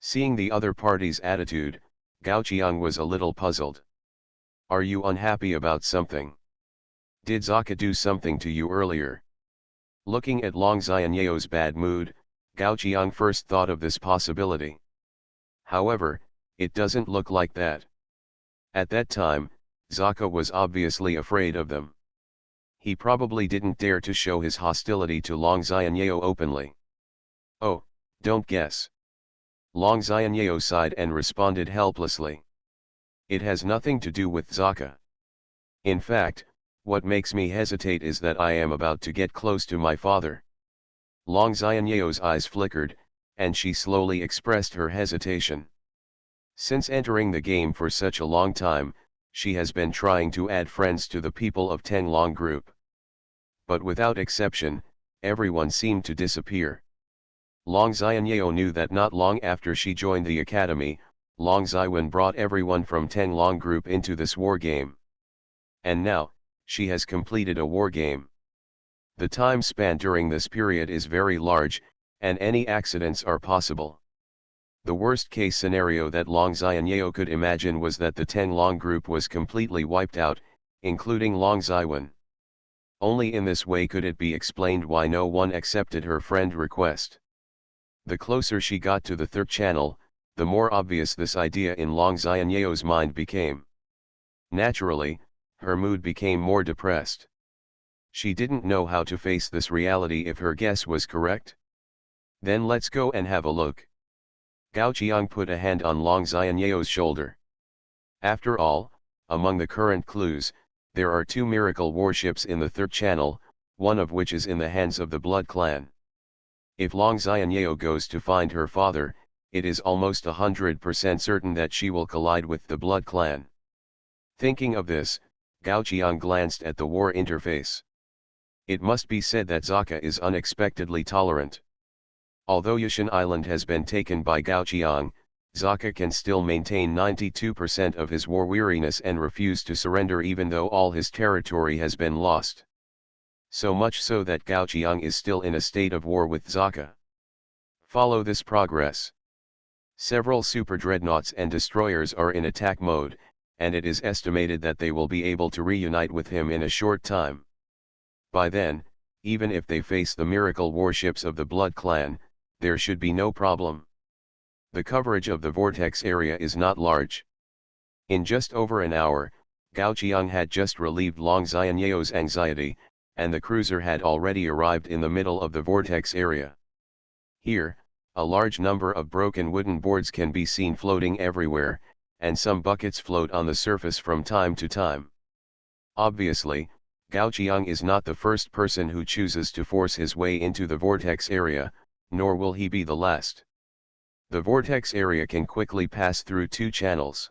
S1: Seeing the other party's attitude, Gao Qiang was a little puzzled. Are you unhappy about something? Did Zaka do something to you earlier? Looking at Long Xianyeo's bad mood, Gao Qiang first thought of this possibility. However, it doesn't look like that. At that time, Zaka was obviously afraid of them. He probably didn't dare to show his hostility to Long Xianyeo openly. Oh, don't guess. Long Xianyeo sighed and responded helplessly. It has nothing to do with Zaka. In fact, what makes me hesitate is that I am about to get close to my father. Long Xianyeo's eyes flickered, and she slowly expressed her hesitation. Since entering the game for such a long time, she has been trying to add friends to the people of Tenglong group. But without exception, everyone seemed to disappear. Long Xianyeo knew that not long after she joined the academy, Long Xiwen brought everyone from Tenglong group into this war game. And now, she has completed a war game. The time span during this period is very large, and any accidents are possible. The worst case scenario that Long Xianyeo could imagine was that the Tenglong group was completely wiped out, including Long Xiwen. Only in this way could it be explained why no one accepted her friend request. The closer she got to the third channel, the more obvious this idea in Long Xianyeo's mind became. Naturally, her mood became more depressed. She didn't know how to face this reality if her guess was correct. Then let's go and have a look. Gao Qiang put a hand on Long Xianyeo's shoulder. After all, among the current clues, there are 2 miracle warships in the third channel, one of which is in the hands of the Blood Clan. If Long Xianyeo goes to find her father, it is almost 100% certain that she will collide with the Blood Clan. Thinking of this, Gao Qiang glanced at the war interface. It must be said that Zaka is unexpectedly tolerant. Although Yushan Island has been taken by Gao Qiang, Zaka can still maintain 92% of his war weariness and refuse to surrender even though all his territory has been lost. So much so that Gao Qiang is still in a state of war with Zaka. Follow this progress. Several super dreadnoughts and destroyers are in attack mode, and it is estimated that they will be able to reunite with him in a short time. By then, even if they face the miracle warships of the Blood Clan, there should be no problem. The coverage of the vortex area is not large. In just over an hour, Gao Qiang had just relieved Long Xianyeo's anxiety, and the cruiser had already arrived in the middle of the vortex area. Here, a large number of broken wooden boards can be seen floating everywhere, and some buckets float on the surface from time to time. Obviously, Gao Qiang is not the first person who chooses to force his way into the vortex area, nor will he be the last. The vortex area can quickly pass through two channels.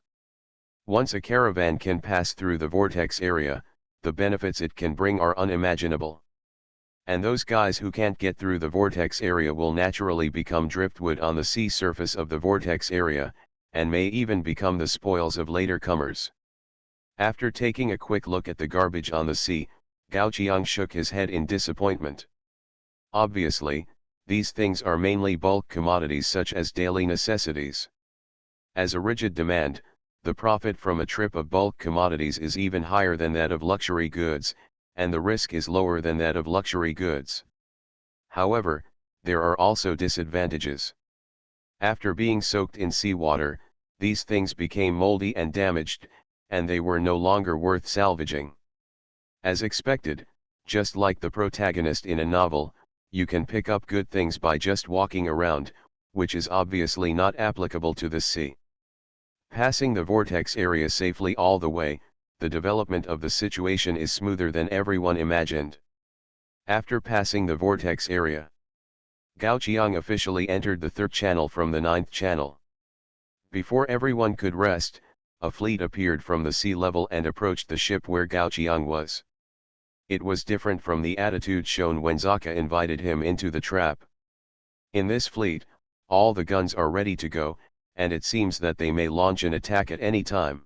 S1: Once a caravan can pass through the vortex area, the benefits it can bring are unimaginable. And those guys who can't get through the vortex area will naturally become driftwood on the sea surface of the vortex area, and may even become the spoils of later comers. After taking a quick look at the garbage on the sea, Gao Qiang shook his head in disappointment. Obviously, these things are mainly bulk commodities such as daily necessities. As a rigid demand, the profit from a trip of bulk commodities is even higher than that of luxury goods, and the risk is lower than that of luxury goods. However, there are also disadvantages. After being soaked in seawater, these things became moldy and damaged, and they were no longer worth salvaging. As expected, just like the protagonist in a novel, you can pick up good things by just walking around, which is obviously not applicable to the sea. Passing the vortex area safely all the way, the development of the situation is smoother than everyone imagined. After passing the vortex area, Gao Qiang officially entered the third channel from the ninth channel. Before everyone could rest, a fleet appeared from the sea level and approached the ship where Gao Qiang was. It was different from the attitude shown when Zaka invited him into the trap. In this fleet, all the guns are ready to go, and it seems that they may launch an attack at any time.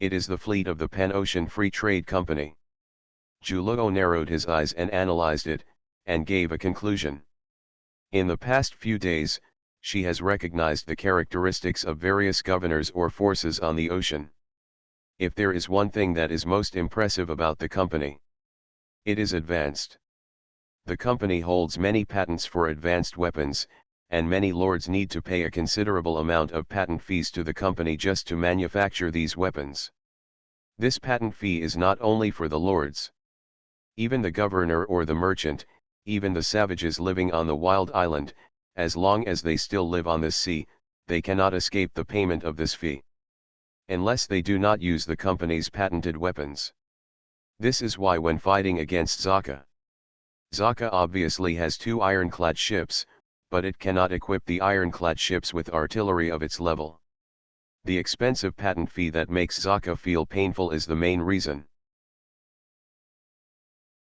S1: It is the fleet of the Pan-Ocean Free Trade Company. Zhu narrowed his eyes and analyzed it, and gave a conclusion. In the past few days, she has recognized the characteristics of various governors or forces on the ocean. If there is one thing that is most impressive about the company, it is advanced. The company holds many patents for advanced weapons, and many lords need to pay a considerable amount of patent fees to the company just to manufacture these weapons. This patent fee is not only for the lords. Even the governor or the merchant, even the savages living on the wild island, as long as they still live on this sea, they cannot escape the payment of this fee. Unless they do not use the company's patented weapons. This is why when fighting against Zaka, Zaka obviously has two ironclad ships, but it cannot equip the ironclad ships with artillery of its level. The expensive patent fee that makes Zaka feel painful is the main reason.